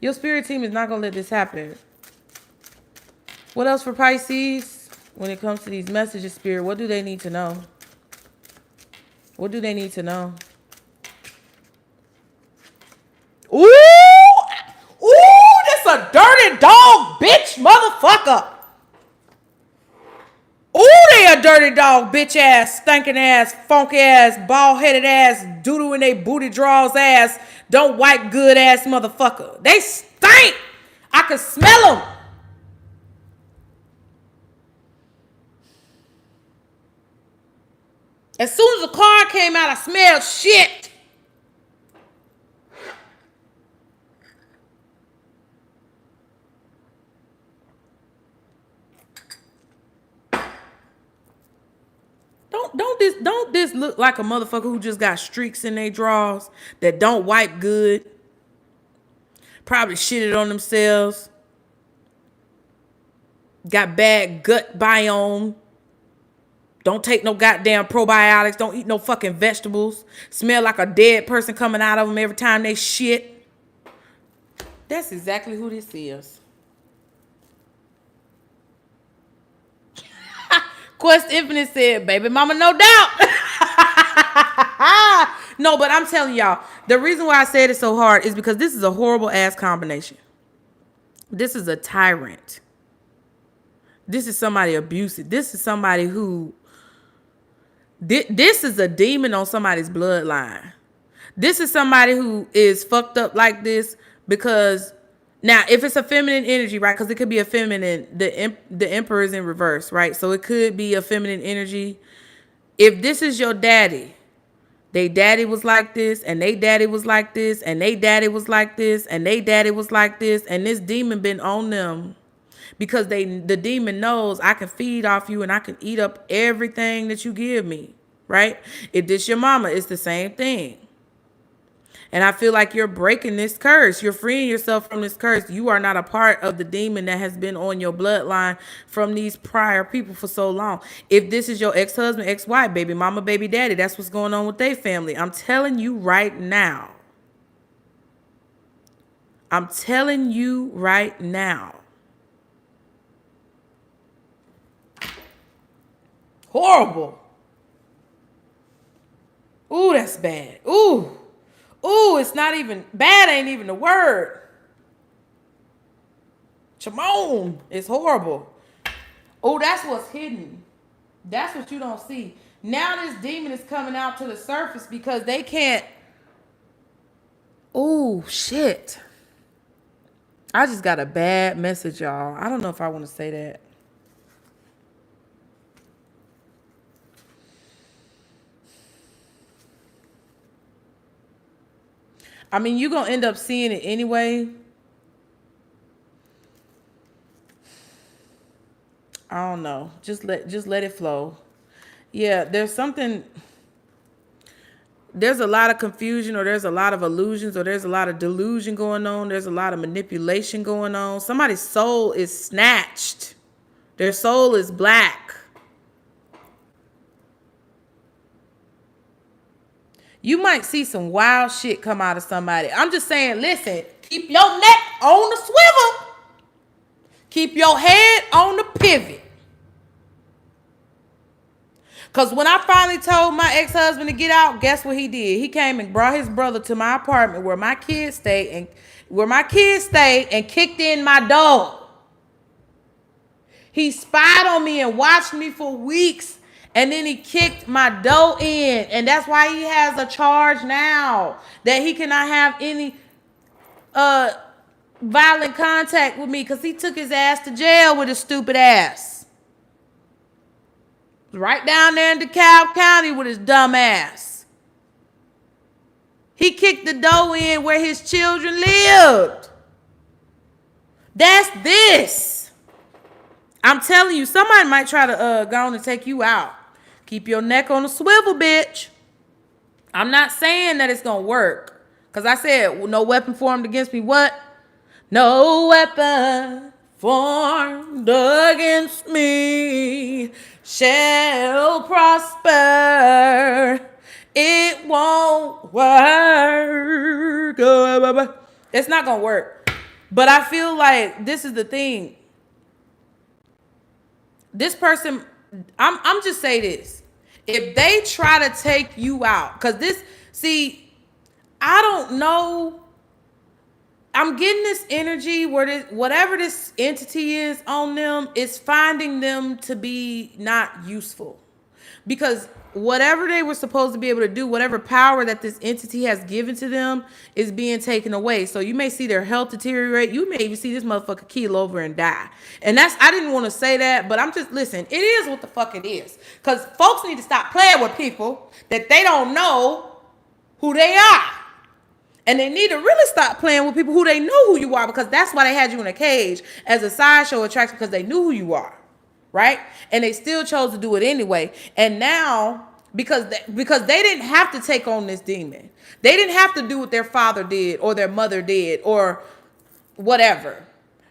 Your spirit team is not going to let this happen. What else for Pisces? When it comes to these messages, spirit, what do they need to know? What do they need to know? Ooh! Ooh, that's a dirty dog, bitch, motherfucker. Ooh, they a dirty dog, bitch ass, stinking ass, funky ass, bald headed ass, doodoo in they booty draws ass, don't wipe good ass motherfucker. They stink. I can smell them. As soon as the car came out, I smelled shit. Don't this look like a motherfucker who just got streaks in their drawers that don't wipe good? Probably shitted on themselves. Got bad gut biome. Don't take no goddamn probiotics. Don't eat no fucking vegetables. Smell like a dead person coming out of them every time they shit. That's exactly who this is. Quest Infinite said, baby mama, no doubt. No, but I'm telling y'all, the reason why I said it so hard is because this is a horrible ass combination. This is a tyrant. This is somebody abusive. This is somebody who, this is a demon on somebody's bloodline. This is somebody who is fucked up like this because, now, if it's a feminine energy, right? Because it could be a feminine, the emperor is in reverse, right? So it could be a feminine energy. If this is your daddy, they daddy was like this, and they daddy was like this, and they daddy was like this, and they daddy was like this, and this demon been on them because the demon knows I can feed off you and I can eat up everything that you give me, right? If this your mama, it's the same thing. And I feel like you're breaking this curse. You're freeing yourself from this curse. You are not a part of the demon that has been on your bloodline from these prior people for so long. If this is your ex-husband, ex-wife, baby mama, baby daddy, that's what's going on with their family. I'm telling you right now. I'm telling you right now. Horrible. Ooh, that's bad. Ooh. Ooh, it's not even, bad ain't even the word. Shimon, it's horrible. Oh, that's what's hidden. That's what you don't see. Now this demon is coming out to the surface because they can't. Oh, shit. I just got a bad message, y'all. I don't know if I want to say that. I mean, you're going to end up seeing it anyway. I don't know. Just let it flow. Yeah, there's something. There's a lot of confusion, or there's a lot of illusions, or there's a lot of delusion going on. There's a lot of manipulation going on. Somebody's soul is snatched. Their soul is black. You might see some wild shit come out of somebody. I'm just saying, listen, keep your neck on the swivel. Keep your head on the pivot. Because when I finally told my ex-husband to get out, guess what he did? He came and brought his brother to my apartment where my kids stay and kicked in my door. He spied on me and watched me for weeks. And then he kicked my door in. And that's why he has a charge now. That he cannot have any violent contact with me. Because he took his ass to jail with his stupid ass. Right down there in DeKalb County with his dumb ass. He kicked the door in where his children lived. That's this. I'm telling you, somebody might try to go on and take you out. Keep your neck on the swivel, bitch. I'm not saying that it's going to work. Because I said, no weapon formed against me. What? No weapon formed against me shall prosper. It won't work. It's not going to work. But I feel like this is the thing. This person, I'm just say this. If they try to take you out, because this, see, I don't know. I'm getting this energy where this, whatever this entity is on them, is finding them to be not useful. because whatever they were supposed to be able to do, whatever power that this entity has given to them is being taken away. So you may see their health deteriorate. You may even see this motherfucker keel over and die. And that's, I didn't want to say that, but I'm just, listen, it is what the fuck it is. Because folks need to stop playing with people that they don't know who they are. And they need to really stop playing with people who they know who you are, because that's why they had you in a cage as a sideshow attraction, because they knew who you are. Right? And they still chose to do it anyway. And now, because they didn't have to take on this demon. They didn't have to do what their father did or their mother did or whatever.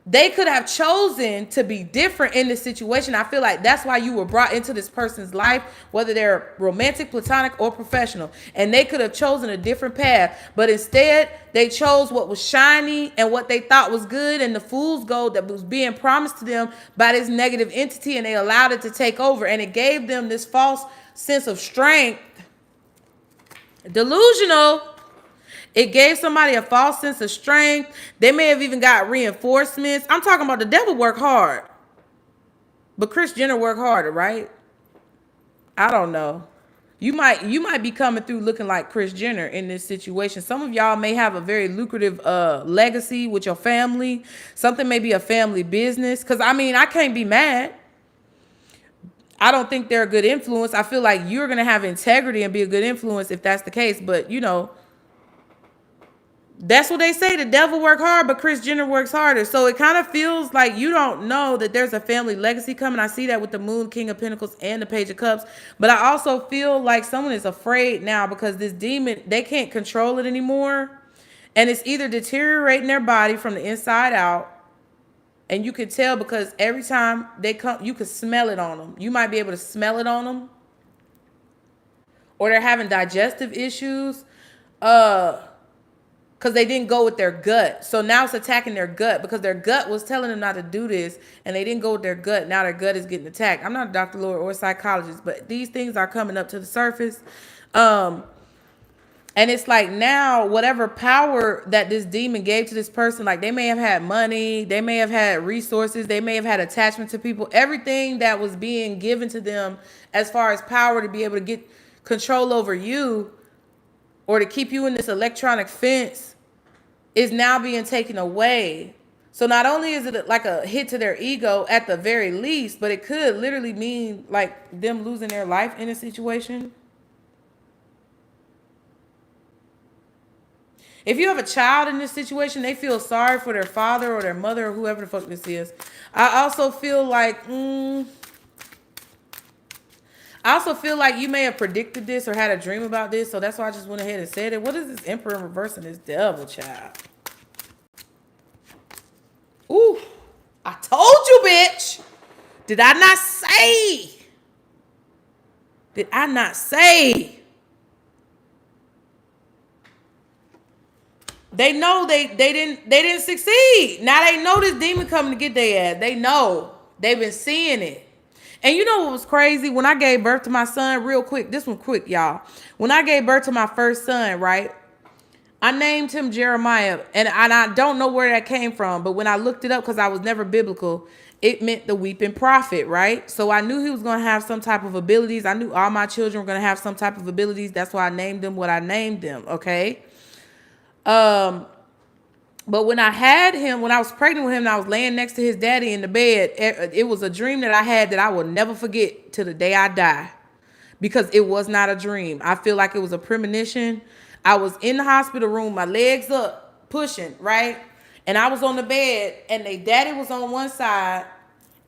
They could have chosen to be different in this situation. I feel like that's why you were brought into this person's life, whether they're romantic, platonic, or professional. And they could have chosen a different path. But instead, they chose what was shiny and what they thought was good and the fool's gold that was being promised to them by this negative entity, and they allowed it to take over. And it gave them this false sense of strength. Delusional. It gave somebody a false sense of strength. They may have even got reinforcements. I'm talking about the devil work hard. But Kris Jenner work harder, right? I don't know. You might be coming through looking like Kris Jenner in this situation. Some of y'all may have a very lucrative legacy with your family. Something may be a family business. Because, I mean, I can't be mad. I don't think they're a good influence. I feel like you're going to have integrity and be a good influence if that's the case. But, you know, that's what they say. The devil work hard, but Kris Jenner works harder. So it kind of feels like you don't know that there's a family legacy coming. I see that with the Moon, King of Pentacles, and the Page of Cups. But I also feel like someone is afraid now because this demon, they can't control it anymore. And it's either deteriorating their body from the inside out. And you can tell because every time they come, you can smell it on them. You might be able to smell it on them. Or they're having digestive issues. Because they didn't go with their gut. So now it's attacking their gut because their gut was telling them not to do this and they didn't go with their gut. Now their gut is getting attacked. I'm not a doctor, lawyer, or a psychologist, but these things are coming up to the surface. And it's like now whatever power that this demon gave to this person, like they may have had money, they may have had resources, they may have had attachment to people. Everything that was being given to them as far as power to be able to get control over you or to keep you in this electronic fence is now being taken away. So not only is it like a hit to their ego at the very least, but it could literally mean like them losing their life in a situation. If you have a child in this situation, they feel sorry for their father or their mother or whoever the fuck this is. I also feel like you may have predicted this or had a dream about this. So that's why I just went ahead and said it. What is this Emperor in reverse and this devil, child? Ooh, I told you, bitch. Did I not say? Did I not say? They know they didn't succeed. Now they know this demon coming to get their ass. They know. They've been seeing it. And you know what was crazy? When I gave birth to my son, real quick, this one quick, y'all. When I gave birth to my first son, right? I named him Jeremiah, and I don't know where that came from, but when I looked it up, because I was never biblical, it meant the weeping prophet, right? So I knew he was going to have some type of abilities. I knew all my children were going to have some type of abilities. That's why I named them what I named them, okay? But when I had him, when I was pregnant with him and I was laying next to his daddy in the bed, it was a dream that I had that I will never forget till the day I die. Because it was not a dream. I feel like it was a premonition. I was in the hospital room, my legs up, pushing, right? And I was on the bed, and their daddy was on one side,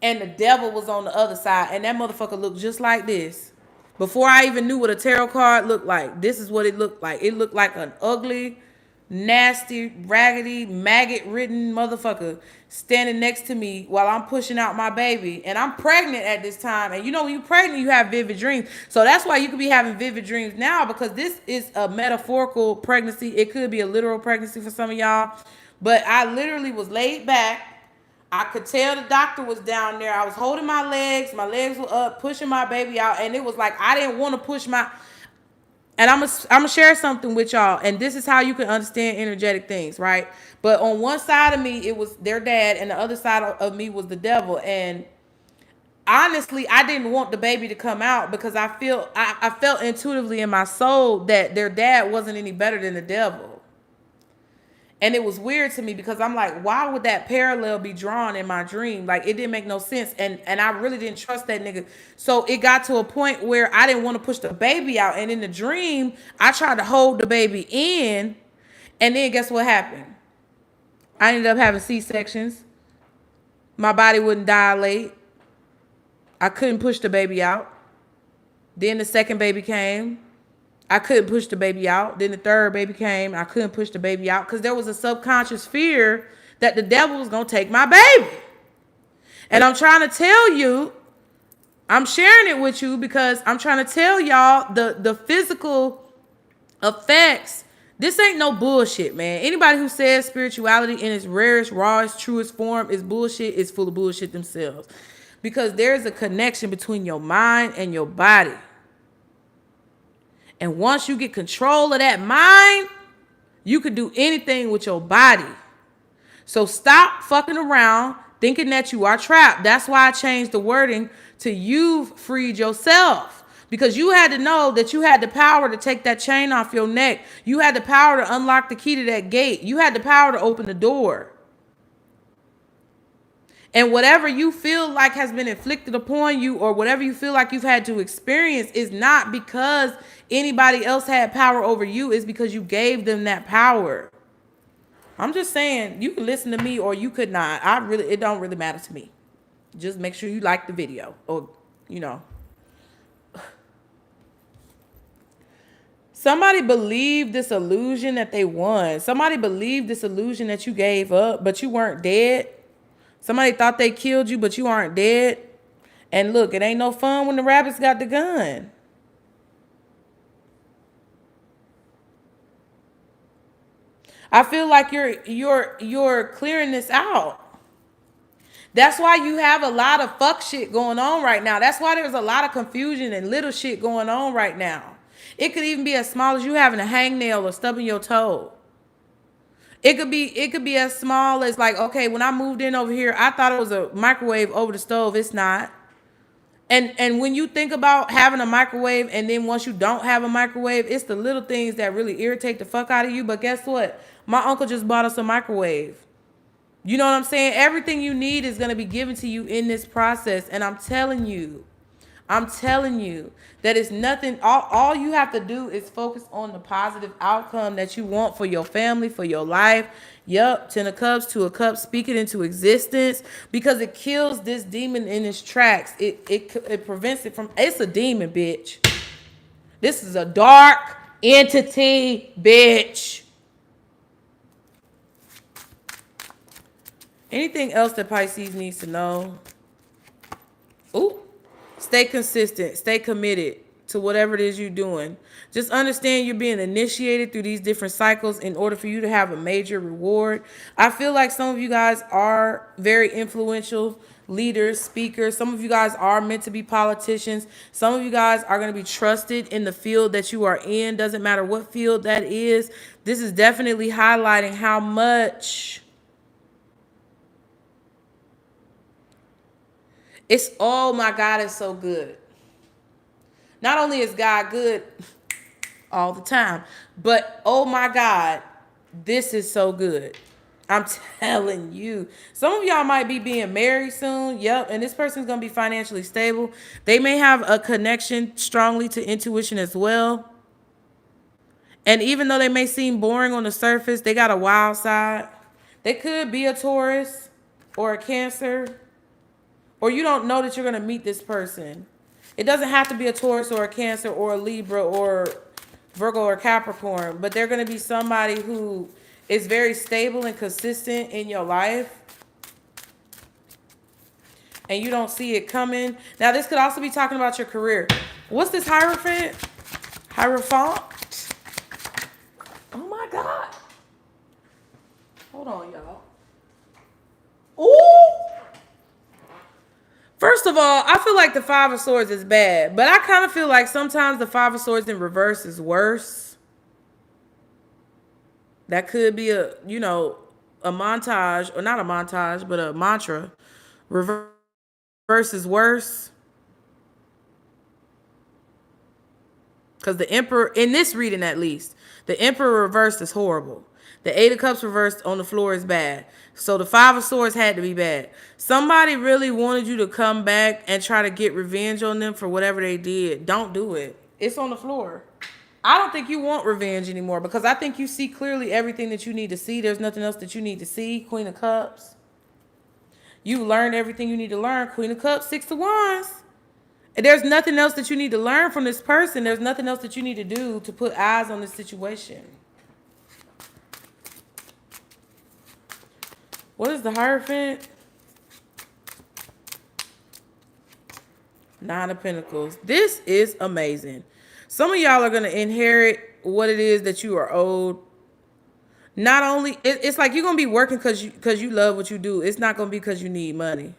and the devil was on the other side. And that motherfucker looked just like this. Before I even knew what a tarot card looked like, this is what it looked like. It looked like an ugly, nasty, raggedy, maggot-ridden motherfucker standing next to me while I'm pushing out my baby. And I'm pregnant at this time. And you know, when you're pregnant, you have vivid dreams. So that's why you could be having vivid dreams now, because this is a metaphorical pregnancy. It could be a literal pregnancy for some of y'all. But I literally was laid back. I could tell the doctor was down there. I was holding my legs. My legs were up, pushing my baby out. And it was like I didn't want to push my... And I'm gonna share something with y'all, and this is how you can understand energetic things, right? But on one side of me, it was their dad, and the other side of me was the devil. And honestly, I didn't want the baby to come out because I felt intuitively in my soul that their dad wasn't any better than the devil. And it was weird to me because I'm like, why would that parallel be drawn in my dream? Like, it didn't make no sense. And I really didn't trust that nigga. So it got to a point where I didn't want to push the baby out. And in the dream, I tried to hold the baby in. And then guess what happened? I ended up having C-sections. My body wouldn't dilate. I couldn't push the baby out. Then the second baby came. I couldn't push the baby out. Then the third baby came. I couldn't push the baby out because there was a subconscious fear that the devil was going to take my baby. And I'm trying to tell you, I'm sharing it with you because I'm trying to tell y'all the physical effects. This ain't no bullshit, man. Anybody who says spirituality in its rarest, rawest, truest form is bullshit is full of bullshit themselves. Because there's a connection between your mind and your body. And once you get control of that mind, you can do anything with your body. So stop fucking around thinking that you are trapped. That's why I changed the wording to you've freed yourself. Because you had to know that you had the power to take that chain off your neck. You had the power to unlock the key to that gate. You had the power to open the door. And whatever you feel like has been inflicted upon you or whatever you feel like you've had to experience is not because anybody else had power over you. It's because you gave them that power. I'm just saying, you can listen to me or you could not. It don't really matter to me. Just make sure you like the video or, you know. Somebody believed this illusion that they won. Somebody believed this illusion that you gave up, but you weren't dead. Somebody thought they killed you, but you aren't dead. And look, it ain't no fun when the rabbits got the gun. I feel like you're clearing this out. That's why you have a lot of fuck shit going on right now. That's why there's a lot of confusion and little shit going on right now. It could even be as small as you having a hangnail or stubbing your toe. It could be as small as like, okay, when I moved in over here, I thought it was a microwave over the stove. It's not. And when you think about having a microwave and then once you don't have a microwave, it's the little things that really irritate the fuck out of you. But guess what? My uncle just bought us a microwave. You know what I'm saying? Everything you need is going to be given to you in this process. And I'm telling you that it's nothing. All you have to do is focus on the positive outcome that you want for your family, for your life. Yup, 10 of cups, 2 of cups, speak it into existence because it kills this demon in its tracks. It prevents it from, it's a demon, bitch. This is a dark entity, bitch. Anything else that Pisces needs to know? Ooh. Stay consistent. Stay committed to whatever it is you're doing. Just understand you're being initiated through these different cycles in order for you to have a major reward. I feel like some of you guys are very influential leaders, speakers. Some of you guys are meant to be politicians. Some of you guys are going to be trusted in the field that you are in. Doesn't matter what field that is. This is definitely highlighting how much it's, oh my God, it's so good. Not only is God good all the time, but oh my God, this is so good. I'm telling you. Some of y'all might be being married soon. Yep. And this person's going to be financially stable. They may have a connection strongly to intuition as well. And even though they may seem boring on the surface, they got a wild side. They could be a Taurus or a Cancer. Or you don't know that you're going to meet this person. It doesn't have to be a Taurus or a Cancer or a Libra or Virgo or Capricorn. But they're going to be somebody who is very stable and consistent in your life. And you don't see it coming. Now, this could also be talking about your career. What's this Hierophant? Hierophant? Oh, my God. Hold on, y'all. Ooh. First of all, I feel like the Five of Swords is bad, but I kind of feel like sometimes the Five of Swords in reverse is worse. That could be a, you know, a montage, or not a montage, but a mantra. Reverse versus worse. Because the Emperor, in this reading at least, the Emperor reversed is horrible. The Eight of Cups reversed on the floor is bad. So the Five of Swords had to be bad. Somebody really wanted you to come back and try to get revenge on them for whatever they did. Don't do it. It's on the floor. I don't think you want revenge anymore because I think you see clearly everything that you need to see. There's nothing else that you need to see. Queen of Cups. You learned everything you need to learn. Queen of Cups, Six of Wands. There's nothing else that you need to learn from this person. There's nothing else that you need to do to put eyes on this situation. What is the Hierophant? Nine of Pentacles. This is amazing. Some of y'all are going to inherit what it is that you are owed. Not only, it's like you're going to be working because you love what you do. It's not going to be because you need money.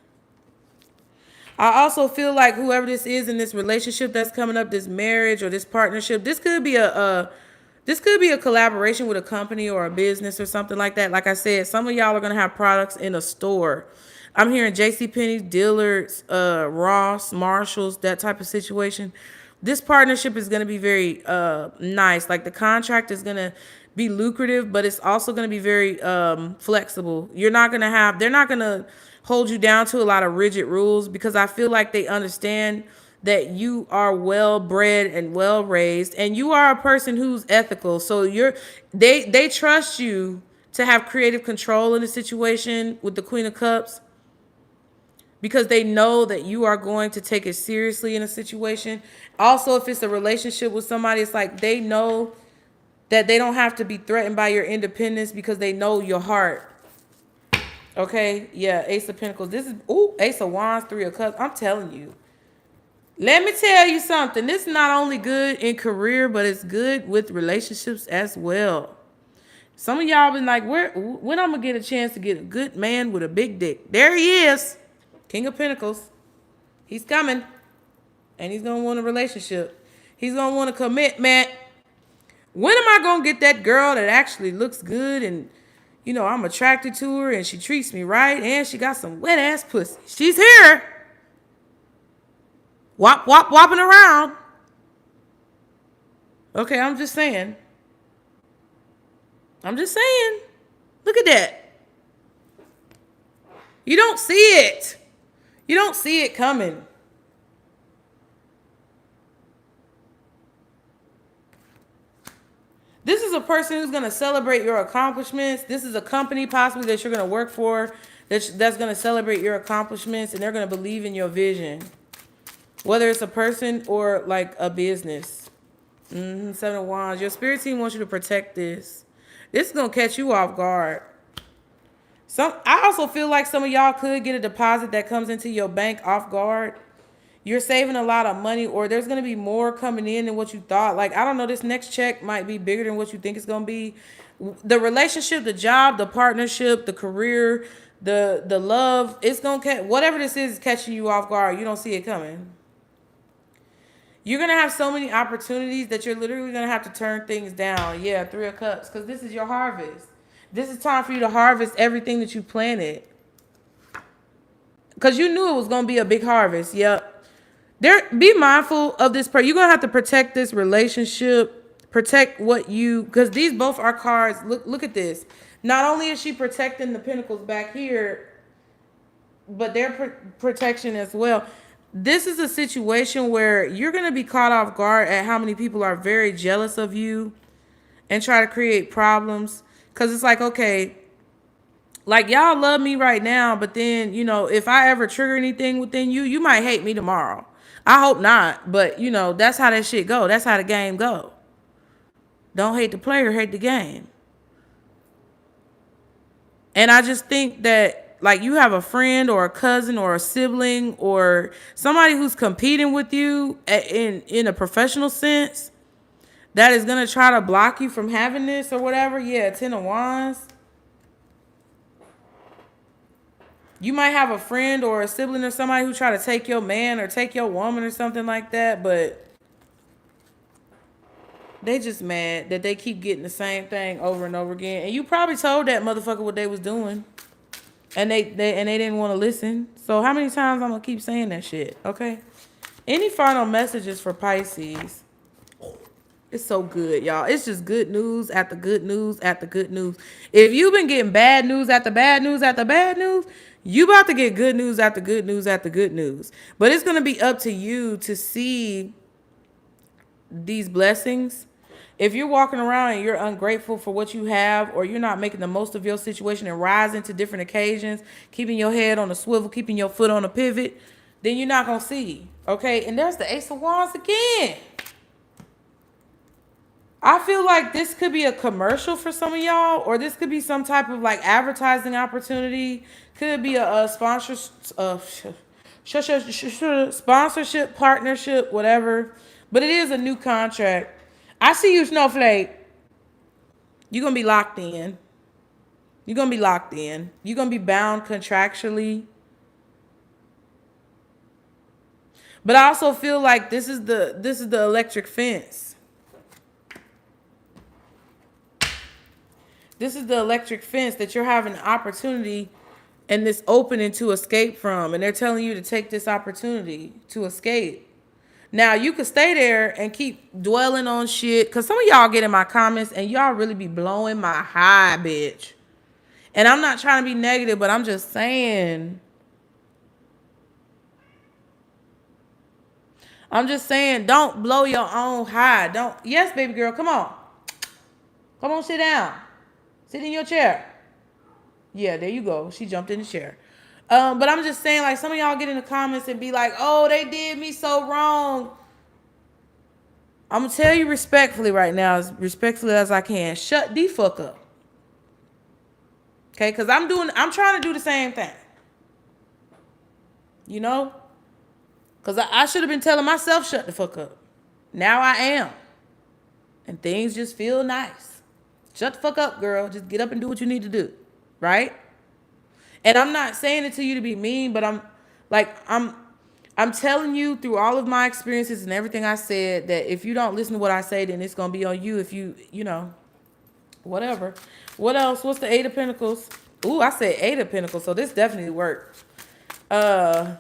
I also feel like whoever this is in this relationship that's coming up, this marriage or this partnership, this could be a collaboration with a company or a business or something like that. Like I said, some of y'all are gonna have products in a store. I'm hearing JCPenney, Dillard's, Ross, Marshalls, that type of situation. This partnership is gonna be very nice. Like the contract is gonna be lucrative, but it's also gonna be very flexible. They're not gonna hold you down to a lot of rigid rules because I feel like they understand that you are well bred and well raised and you are a person who's ethical. So they trust you to have creative control in the situation with the Queen of Cups because they know that you are going to take it seriously in a situation. Also, if it's a relationship with somebody, it's like they know that they don't have to be threatened by your independence because they know your heart. Okay, yeah, Ace of Pentacles. This is, Ace of Wands, Three of Cups. I'm telling you. Let me tell you something. This is not only good in career, but it's good with relationships as well. Some of y'all been like, when I'm going to get a chance to get a good man with a big dick? There he is. King of Pentacles. He's coming. And he's going to want a relationship. He's going to want a commitment. When am I going to get that girl that actually looks good and you know, I'm attracted to her and she treats me right and she got some wet ass pussy. She's here. Whopping around. Okay, I'm just saying. Look at that. You don't see it. You don't see it coming. This is a person who's going to celebrate your accomplishments. This is a company possibly that you're going to work for that's going to celebrate your accomplishments and they're going to believe in your vision. Whether it's a person or like a business. Seven of Wands. Your spirit team wants you to protect this. This is going to catch you off guard. I also feel like some of y'all could get a deposit that comes into your bank off guard. You're saving a lot of money or there's going to be more coming in than what you thought. Like, I don't know, this next check might be bigger than what you think it's going to be. The relationship, the job, the partnership, the career, the love, it's going to catch, whatever this is catching you off guard. You don't see it coming. You're going to have so many opportunities that you're literally going to have to turn things down. Yeah, Three of Cups, because this is your harvest. This is time for you to harvest everything that you planted. Because you knew it was going to be a big harvest. Yep. Be mindful of this part. You're going to have to protect this relationship, protect what you, because these both are cards. Look at this. Not only is she protecting the pentacles back here, but their protection as well. This is a situation where you're going to be caught off guard at how many people are very jealous of you and try to create problems. Because it's like, okay, like y'all love me right now, but then, you know, if I ever trigger anything within you, you might hate me tomorrow. I hope not, but you know, that's how that shit go. That's how the game go. Don't hate the player, hate the game. And I just think that like you have a friend or a cousin or a sibling or somebody who's competing with you in a professional sense that is going to try to block you from having this or whatever. Yeah, Ten of Wands. You might have a friend or a sibling or somebody who try to take your man or take your woman or something like that, but they just mad that they keep getting the same thing over and over again. And you probably told that motherfucker what they was doing. And they didn't want to listen. So how many times I'm gonna keep saying that shit? Okay. Any final messages for Pisces? It's so good, y'all. It's just good news after good news after good news. If you've been getting bad news after bad news after bad news, you about to get good news after good news after good news. But it's gonna be up to you to see these blessings. If you're walking around and you're ungrateful for what you have, or you're not making the most of your situation and rising to different occasions, keeping your head on a swivel, keeping your foot on a pivot, then you're not gonna see. Okay, and there's the Ace of Wands again. I feel like this could be a commercial for some of y'all, or this could be some type of like advertising opportunity. Could be a sponsorship, partnership, whatever. But it is a new contract. I see you, Snowflake. You're going to be locked in. You're going to be locked in. You're going to be bound contractually. But I also feel like this is the electric fence. This is the electric fence that you're having an opportunity and this opening to escape from. And they're telling you to take this opportunity to escape. Now, you could stay there and keep dwelling on shit. Because some of y'all get in my comments and y'all really be blowing my high, bitch. And I'm not trying to be negative, but I'm just saying. I'm just saying, don't blow your own high. Don't. Yes, baby girl, come on. Come on, sit down. Sit in your chair. Yeah, there you go. She jumped in the chair. But I'm just saying, like, some of y'all get in the comments and be like, oh, they did me so wrong. I'm going to tell you respectfully right now, as respectfully as I can. Shut the fuck up. Okay? Because I'm trying to do the same thing. You know? Because I should have been telling myself, shut the fuck up. Now I am. And things just feel nice. Shut the fuck up, girl. Just get up and do what you need to do. Right? And I'm not saying it to you to be mean, but I'm telling you through all of my experiences and everything I said that if you don't listen to what I say, then it's going to be on you if you know, whatever. What else? What's the Eight of Pentacles? Ooh, I said Eight of Pentacles, so this definitely worked. What's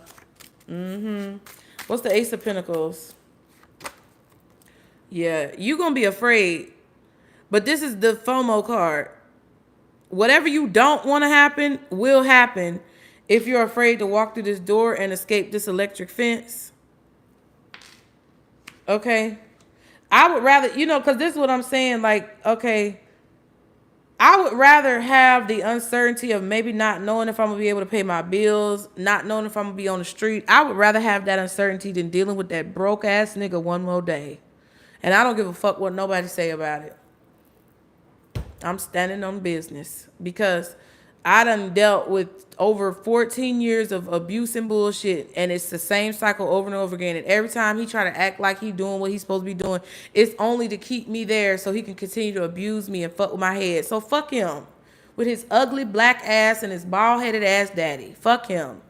the Ace of Pentacles? Yeah, you're going to be afraid. But this is the FOMO card. Whatever you don't want to happen will happen if you're afraid to walk through this door and escape this electric fence. Okay? I would rather, you know, because this is what I'm saying. Like, okay, I would rather have the uncertainty of maybe not knowing if I'm going to be able to pay my bills, not knowing if I'm going to be on the street. I would rather have that uncertainty than dealing with that broke-ass nigga one more day. And I don't give a fuck what nobody say about it. I'm standing on business because I done dealt with over 14 years of abuse and bullshit, and it's the same cycle over and over again. And every time he try to act like he doing what he's supposed to be doing, it's only to keep me there so he can continue to abuse me and fuck with my head. So fuck him with his ugly black ass and his bald-headed ass daddy. Fuck him.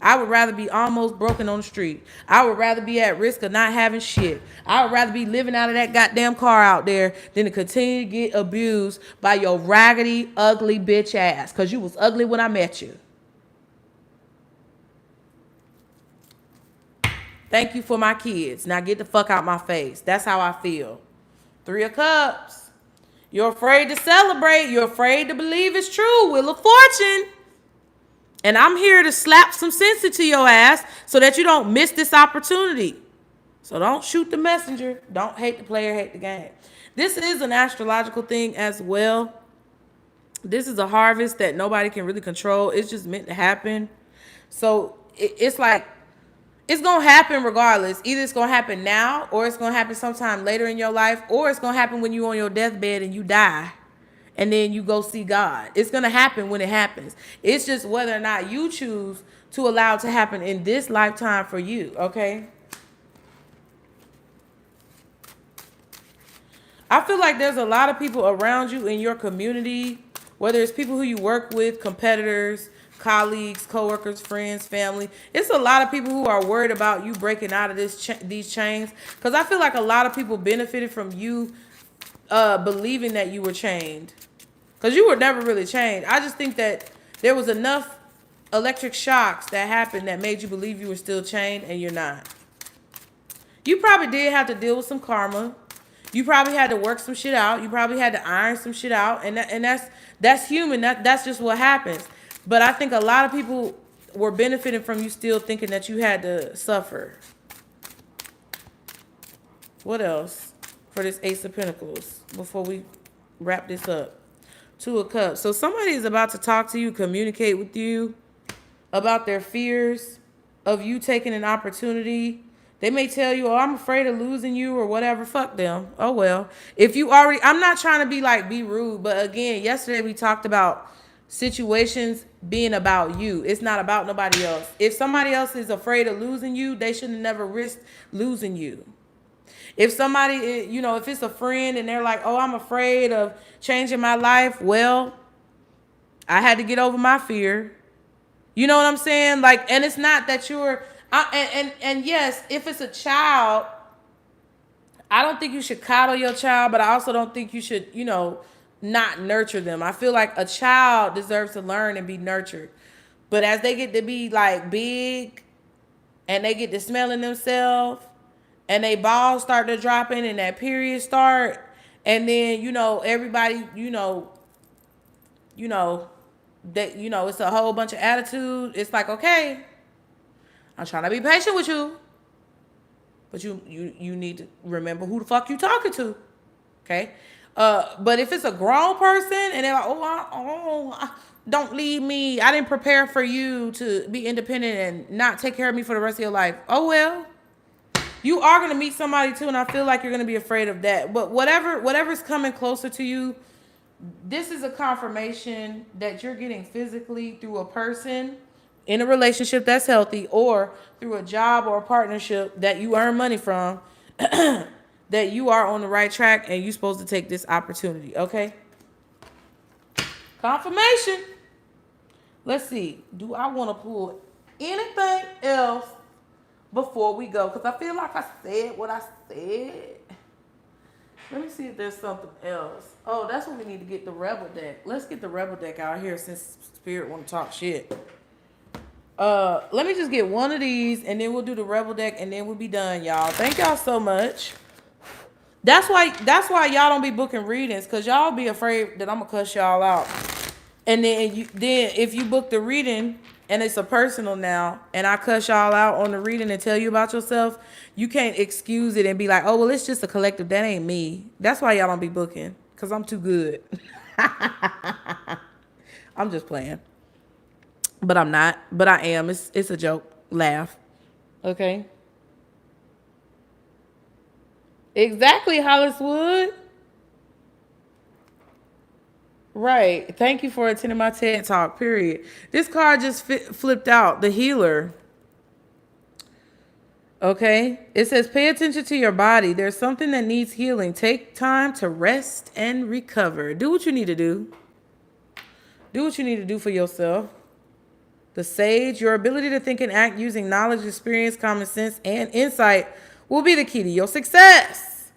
I would rather be almost broken on the street. I would rather be at risk of not having shit. I would rather be living out of that goddamn car out there than to continue to get abused by your raggedy, ugly bitch ass. Because you was ugly when I met you. Thank you for my kids. Now get the fuck out my face. That's how I feel. Three of Cups. You're afraid to celebrate. You're afraid to believe it's true. Wheel of Fortune. And I'm here to slap some sense into your ass so that you don't miss this opportunity. So don't shoot the messenger. Don't hate the player, hate the game. This is an astrological thing as well. This is a harvest that nobody can really control. It's just meant to happen. So it's like, it's going to happen regardless. Either it's going to happen now, or it's going to happen sometime later in your life, or it's going to happen when you're on your deathbed and you die. And then you go see God. It's going to happen when it happens. It's just whether or not you choose to allow it to happen in this lifetime for you, okay? I feel like there's a lot of people around you in your community, whether it's people who you work with, competitors, colleagues, coworkers, friends, family. It's a lot of people who are worried about you breaking out of these chains. Because I feel like a lot of people benefited from you believing that you were chained. Because you were never really chained. I just think that There was enough electric shocks that happened that made you believe you were still chained, and you're not. You probably did have to deal with some karma. You probably had to work some shit out. You probably had to iron some shit out, and that's human. That's just what happens. But I think a lot of people were benefiting from you still thinking that you had to suffer. What else for this Ace of Pentacles before we wrap this up? Two of Cups. So somebody is about to talk to you, communicate with you about their fears of you taking an opportunity. They may tell you, oh, I'm afraid of losing you or whatever. Fuck them. Oh, well. If you already, I'm not trying to be rude, but again, yesterday we talked about situations being about you. It's not about nobody else. If somebody else is afraid of losing you, they should have never risked losing you. If somebody, you know, if it's a friend and they're like, oh, I'm afraid of changing my life. Well, I had to get over my fear. You know what I'm saying? Like, and it's not that you're, and yes, if it's a child, I don't think you should coddle your child, but I also don't think you should, you know, not nurture them. I feel like a child deserves to learn and be nurtured. But as they get to be like big and they get to smelling themselves and they balls start to drop in and that period start, and then, you know, everybody, that, you know, it's a whole bunch of attitude. It's like, okay, I'm trying to be patient with you, but you need to remember who the fuck you talking to, okay? But if it's a grown person and they're like, don't leave me. I didn't prepare for you to be independent and not take care of me for the rest of your life. Oh, well, you are going to meet somebody too, and I feel like you're going to be afraid of that. But whatever's coming closer to you, this is a confirmation that you're getting physically through a person in a relationship that's healthy, or through a job or a partnership that you earn money from, that you are on the right track and you're supposed to take this opportunity, okay? Confirmation. Let's see. Do I want to pull anything else before we go? Because I feel like I said what I said. Let me see if there's something else. Oh, that's what we need to get, the Rebel deck. Let's get the Rebel deck out here since Spirit want to talk shit. Let me just get one of these and then we'll do the Rebel deck and then we'll be done, y'all. Thank y'all so much. That's why y'all don't be booking readings, because y'all be afraid that I'm gonna cuss y'all out. And then if you book the reading and it's a personal now and I cuss y'all out on the reading and tell you about yourself, you can't excuse it and be like, oh, well, it's just a collective. That ain't me. That's why y'all don't be booking, because I'm too good. I'm just playing. But I'm not. But I am. It's a joke. Laugh. Okay. Exactly, Holliswood. Right. Thank you for attending my TED Talk, period. This card just flipped out. The Healer. Okay. It says, pay attention to your body. There's something that needs healing. Take time to rest and recover. Do what you need to do. Do what you need to do for yourself. The Sage, your ability to think and act using knowledge, experience, common sense, and insight will be the key to your success.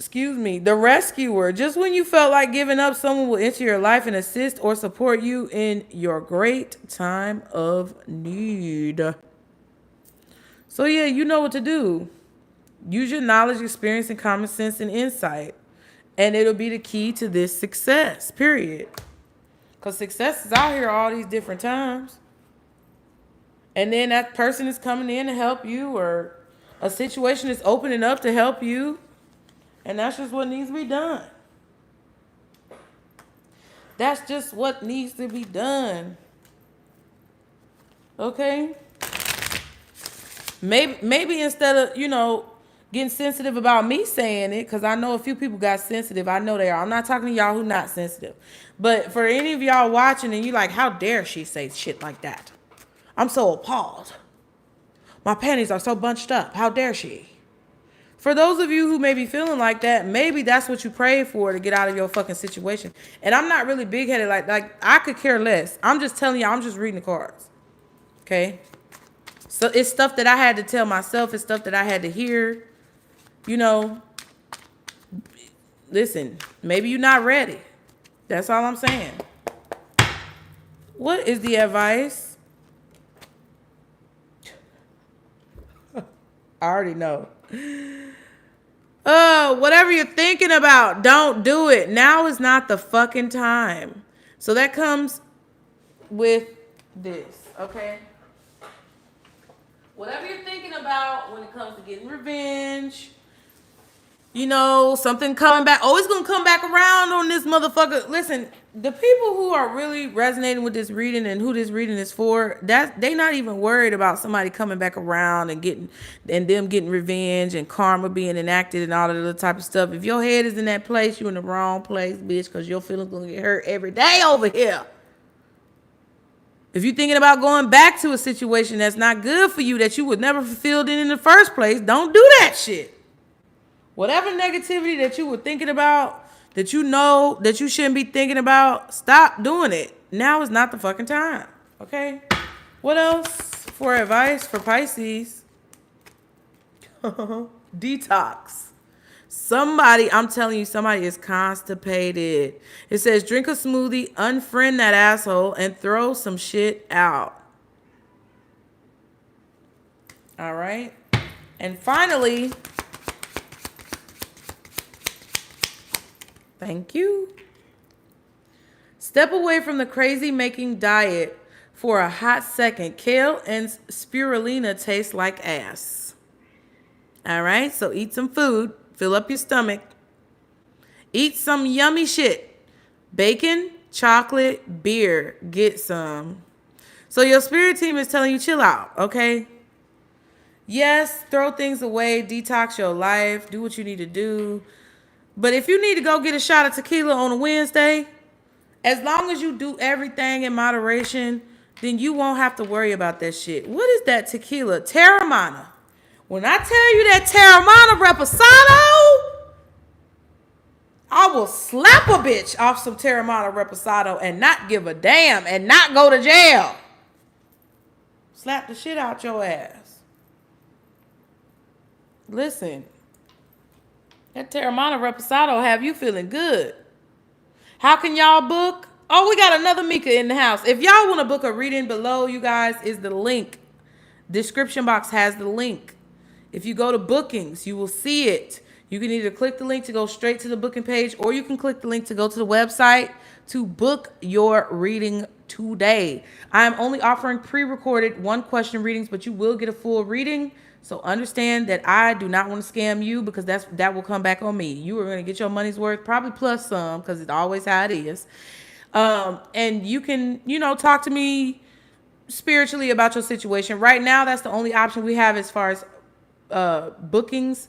Excuse me. The Rescuer, just when you felt like giving up, someone will enter your life and assist or support you in your great time of need. So yeah, you know what to do. Use your knowledge, experience, and common sense and insight, and it'll be the key to this success, period. Because success is out here all these different times. And then that person is coming in to help you, or a situation is opening up to help you. And that's just what needs to be done. That's just what needs to be done. Okay? Maybe instead of, getting sensitive about me saying it, because I know a few people got sensitive. I know they are. I'm not talking to y'all who not sensitive. But for any of y'all watching and you like, how dare she say shit like that? I'm so appalled. My panties are so bunched up. How dare she? For those of you who may be feeling like that, maybe that's what you prayed for to get out of your fucking situation. And I'm not really big-headed. Like I could care less. I'm just telling you, I'm just reading the cards. Okay? So it's stuff that I had to tell myself. It's stuff that I had to hear. Listen, maybe you're not ready. That's all I'm saying. What is the advice? I already know. Whatever you're thinking about, don't do it. Now is not the fucking time. So that comes with this, okay? Whatever you're thinking about when it comes to getting revenge, you know, something coming back. Oh, it's gonna come back around on this motherfucker. Listen, the people who are really resonating with this reading and who this reading is for, that they not even worried about somebody coming back around and them getting revenge and karma being enacted and all of that type of stuff. If your head is in that place, you're in the wrong place, bitch, because your feelings gonna get hurt every day over here. If you're thinking about going back to a situation that's not good for you, that you would never fulfilled in the first place, don't do that shit. Whatever negativity that you were thinking about, that you know that you shouldn't be thinking about, stop doing it. Now is not the fucking time. Okay? What else for advice for Pisces? Detox. Somebody, I'm telling you, somebody is constipated. It says, drink a smoothie, unfriend that asshole, and throw some shit out. All right? And finally, thank you. Step away from the crazy making diet for a hot second. Kale and spirulina taste like ass. All right? So eat some food. Fill up your stomach. Eat some yummy shit. Bacon, chocolate, beer. Get some. So your spirit team is telling you chill out, okay? Yes, throw things away. Detox your life. Do what you need to do. But if you need to go get a shot of tequila on a Wednesday, as long as you do everything in moderation, then you won't have to worry about that shit. What is that tequila? Terramana. When I tell you that Terramana Reposado, I will slap a bitch off some Terramana Reposado and not give a damn and not go to jail. Slap the shit out your ass. Listen, that Terramana Reposado have you feeling good. How can y'all book? Oh, we got another Mika in the house. If y'all want to book a reading, below you guys is the link. Description box has the link. If you go to bookings, you will see it. You can either click the link to go straight to the booking page, or you can click the link to go to the website to book your reading today. I'm only offering pre-recorded 1-question readings, but you will get a full reading. So understand that I do not want to scam you, because that will come back on me. You are going to get your money's worth, probably plus some, because it's always how it is. And you can, talk to me spiritually about your situation. Right now, that's the only option we have as far as bookings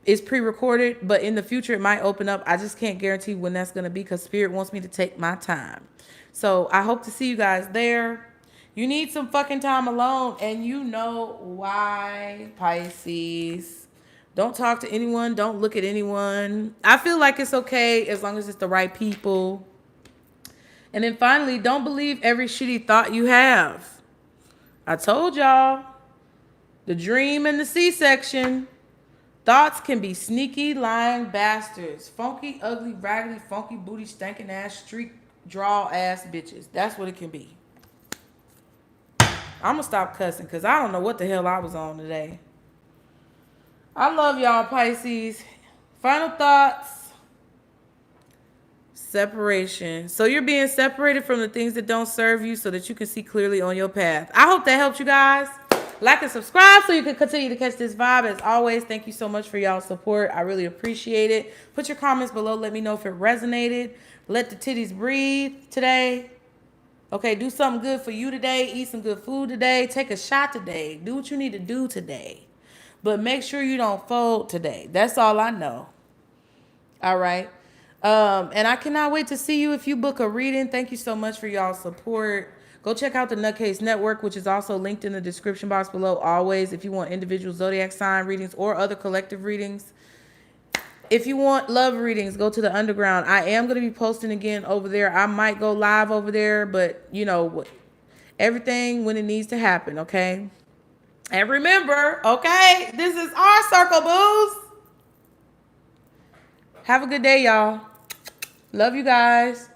is pre-recorded, but in the future it might open up. I just can't guarantee when that's going to be, because spirit wants me to take my time. So I hope to see you guys there. You need some fucking time alone, and you know why, Pisces. Don't talk to anyone. Don't look at anyone. I feel like it's okay as long as it's the right people. And then finally, don't believe every shitty thought you have. I told y'all, the dream and the C-section. Thoughts can be sneaky, lying bastards. Funky, ugly, raggedy, funky, booty, stinking ass, streak, draw ass bitches. That's what it can be. I'm going to stop cussing, because I don't know what the hell I was on today. I love y'all, Pisces. Final thoughts. Separation. So you're being separated from the things that don't serve you so that you can see clearly on your path. I hope that helped you guys. Like and subscribe so you can continue to catch this vibe. As always, thank you so much for y'all's support. I really appreciate it. Put your comments below. Let me know if it resonated. Let the titties breathe today. Okay, do something good for you today. Eat some good food today. Take a shot today. Do what you need to do today. But make sure you don't fold today. That's all I know. All right. And I cannot wait to see you if you book a reading. Thank you so much for y'all's support. Go check out the Nutcase Network, which is also linked in the description box below. Always, if you want individual zodiac sign readings or other collective readings. If you want love readings, go to the Underground. I am going to be posting again over there. I might go live over there, but everything when it needs to happen, okay? And remember, okay, this is our circle, booze. Have a good day, y'all. Love you guys.